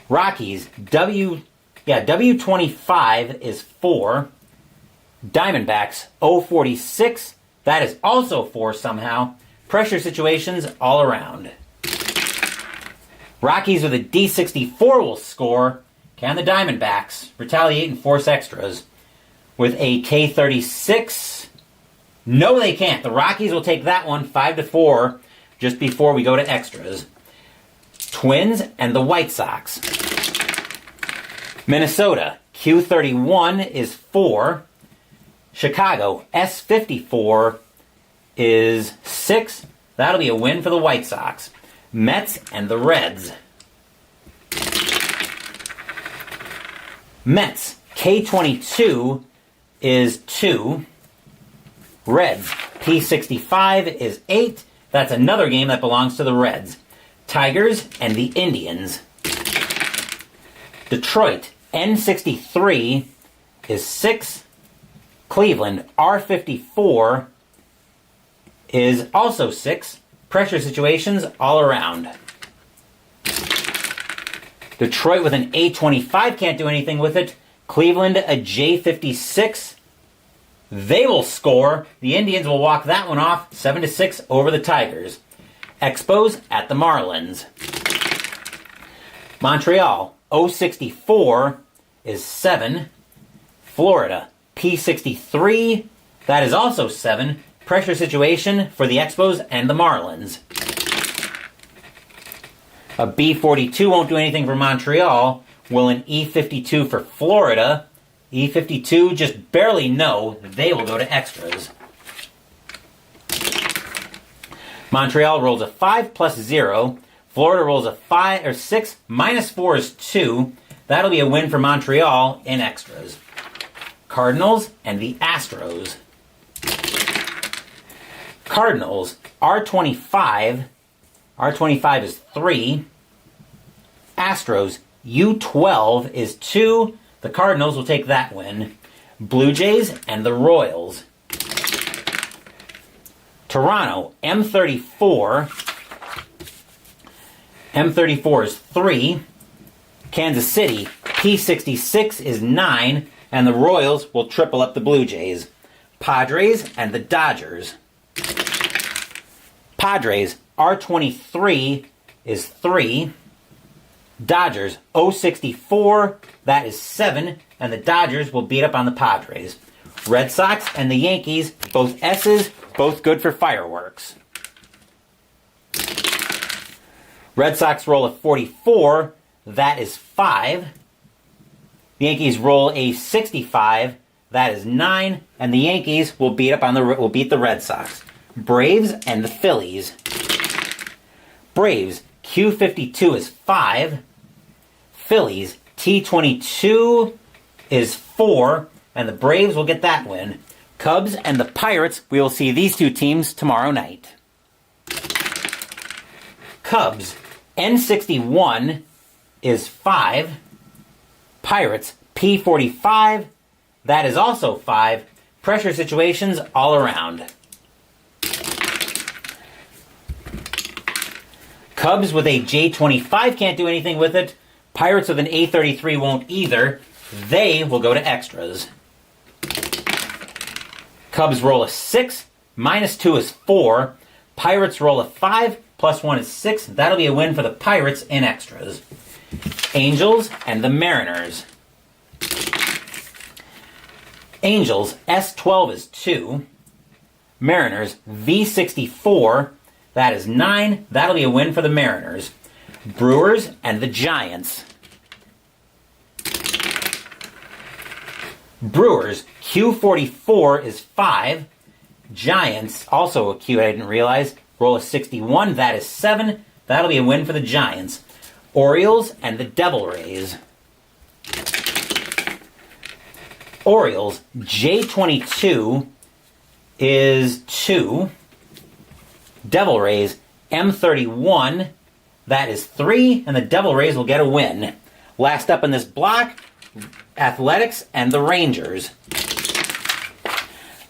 Rockies, W25 is 4. Diamondbacks, O46. That is also 4 somehow. Pressure situations all around. Rockies with a D64 will score. Can the Diamondbacks retaliate and force extras? With a K36? No, they can't. The Rockies will take that one 5-4 just before we go to extras. Twins and the White Sox. Minnesota, Q31 is 4. Chicago, S54 is 6. That'll be a win for the White Sox. Mets and the Reds. Mets, K22 is 2. Reds, P65 is 8. That's another game that belongs to the Reds. Tigers and the Indians. Detroit, N63 is 6. Cleveland, R54 is also 6. Pressure situations all around. Detroit with an A25 can't do anything with it. Cleveland, a J56. They will score. The Indians will walk that one off 7-6 over the Tigers. Expos at the Marlins. Montreal, O64 is 7. Florida, P63. That is also 7. Pressure situation for the Expos and the Marlins. A B42 won't do anything for Montreal. Will an E52 for Florida. E52 just barely no. They will go to extras. Montreal rolls a 5 plus 0. Florida rolls a 5 or 6 minus 4 is 2. That'll be a win for Montreal in extras. Cardinals and the Astros. Cardinals, R25. R25 is 3. Astros, U12 is 2. The Cardinals will take that win. Blue Jays and the Royals. Toronto, M34. M34 is 3. Kansas City, P66 is 9. And the Royals will triple up the Blue Jays. Padres and the Dodgers. Padres, R23 is 3. Dodgers, O64, that is 7. And the Dodgers will beat up on the Padres. Red Sox and the Yankees, both S's, both good for fireworks. Red Sox roll a 44, that is 5. The Yankees roll a 65, that is 9. And the Yankees will beat the Red Sox. Braves and the Phillies. Braves, Q52 is 5. Phillies, T22 is 4. And the Braves will get that win. Cubs and the Pirates, we will see these two teams tomorrow night. Cubs, N61 is 5. Pirates, P45, that is also 5. Pressure situations all around. Cubs with a J25 can't do anything with it. Pirates with an A33 won't either. They will go to extras. Cubs roll a 6, -2 is 4. Pirates roll a 5, +1 is 6. That'll be a win for the Pirates in extras. Angels and the Mariners. Angels, S12 is 2. Mariners, V64, that is 9. That'll be a win for the Mariners. Brewers and the Giants. Brewers, Q44 is 5. Giants, also a Q I didn't realize, roll a 61, that is 7. That'll be a win for the Giants. Orioles and the Devil Rays. Orioles, J22 is 2. Devil Rays, M31, that is 3. And the Devil Rays will get a win. Last up in this block, Athletics and the Rangers.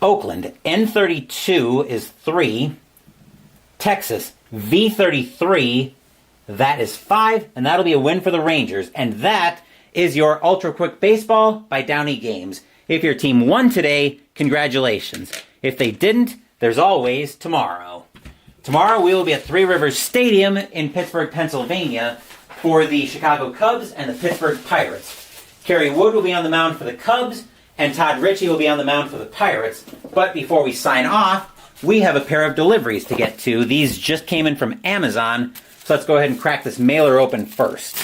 Oakland, N32 is 3. Texas, V33, that is 5. And that'll be a win for the Rangers. And that is your Ultra Quick Baseball by Downey Games. If your team won today, congratulations. If they didn't, there's always tomorrow. Tomorrow we will be at Three Rivers Stadium in Pittsburgh, Pennsylvania for the Chicago Cubs and the Pittsburgh Pirates. Kerry Wood will be on the mound for the Cubs, and Todd Ritchie will be on the mound for the Pirates. But before we sign off, we have a pair of deliveries to get to. These just came in from Amazon, so let's go ahead and crack this mailer open first.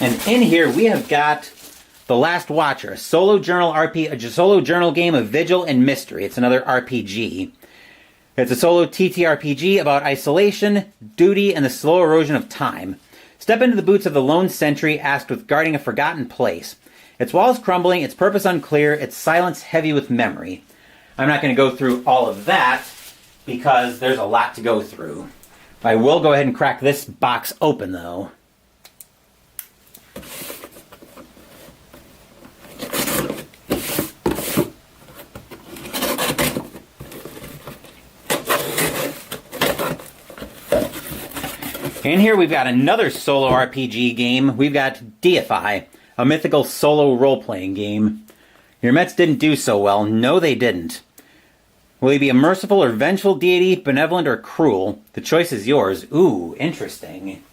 And in here we have got The Last Watcher, a solo journal game of vigil and mystery. It's another RPG. It's a solo TTRPG about isolation, duty, and the slow erosion of time. Step into the boots of the lone sentry asked with guarding a forgotten place. Its walls crumbling, its purpose unclear, its silence heavy with memory. I'm not going to go through all of that because there's a lot to go through. I will go ahead and crack this box open, though. In here we've got another solo RPG game. We've got Deify, a mythical solo role-playing game. Your Mets didn't do so well. No, they didn't. Will he be a merciful or vengeful deity, benevolent or cruel? The choice is yours. Ooh, interesting.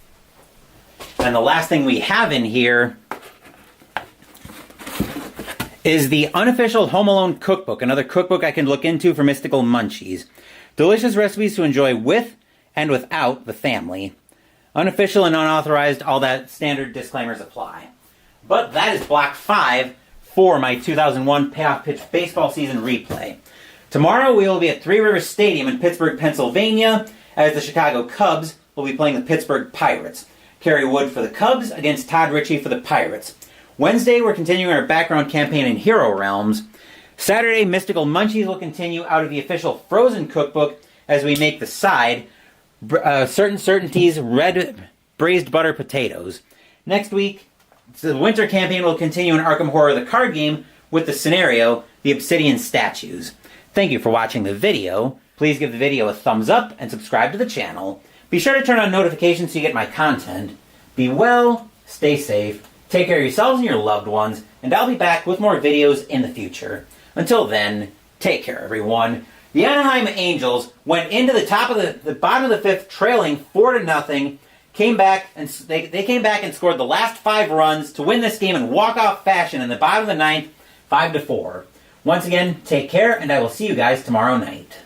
And the last thing we have in here is the unofficial Home Alone cookbook, another cookbook I can look into for mystical munchies. Delicious recipes to enjoy with and without the family. Unofficial and unauthorized, all that standard disclaimers apply. But that is block 5 for my 2001 Payoff Pitch Baseball season replay. Tomorrow we will be at Three Rivers Stadium in Pittsburgh, Pennsylvania, as the Chicago Cubs will be playing the Pittsburgh Pirates. Kerry Wood for the Cubs against Todd Ritchie for the Pirates. Wednesday we're continuing our background campaign in Hero Realms. Saturday, Mystical Munchies will continue out of the official Frozen cookbook as we make the side. Certain Certainties red braised butter potatoes. Next week, the winter campaign will continue in Arkham Horror the card game with the scenario, the Obsidian Statues. Thank you for watching the video. Please give the video a thumbs up and subscribe to the channel. Be sure to turn on notifications so you get my content. Be well, stay safe, take care of yourselves and your loved ones, and I'll be back with more videos in the future. Until then, take care, everyone. The Anaheim Angels went into the bottom of the fifth, trailing 4-0. Came back and they came back and scored the last 5 runs to win this game in walk-off fashion in the bottom of the ninth, 5-4. Once again, take care, and I will see you guys tomorrow night.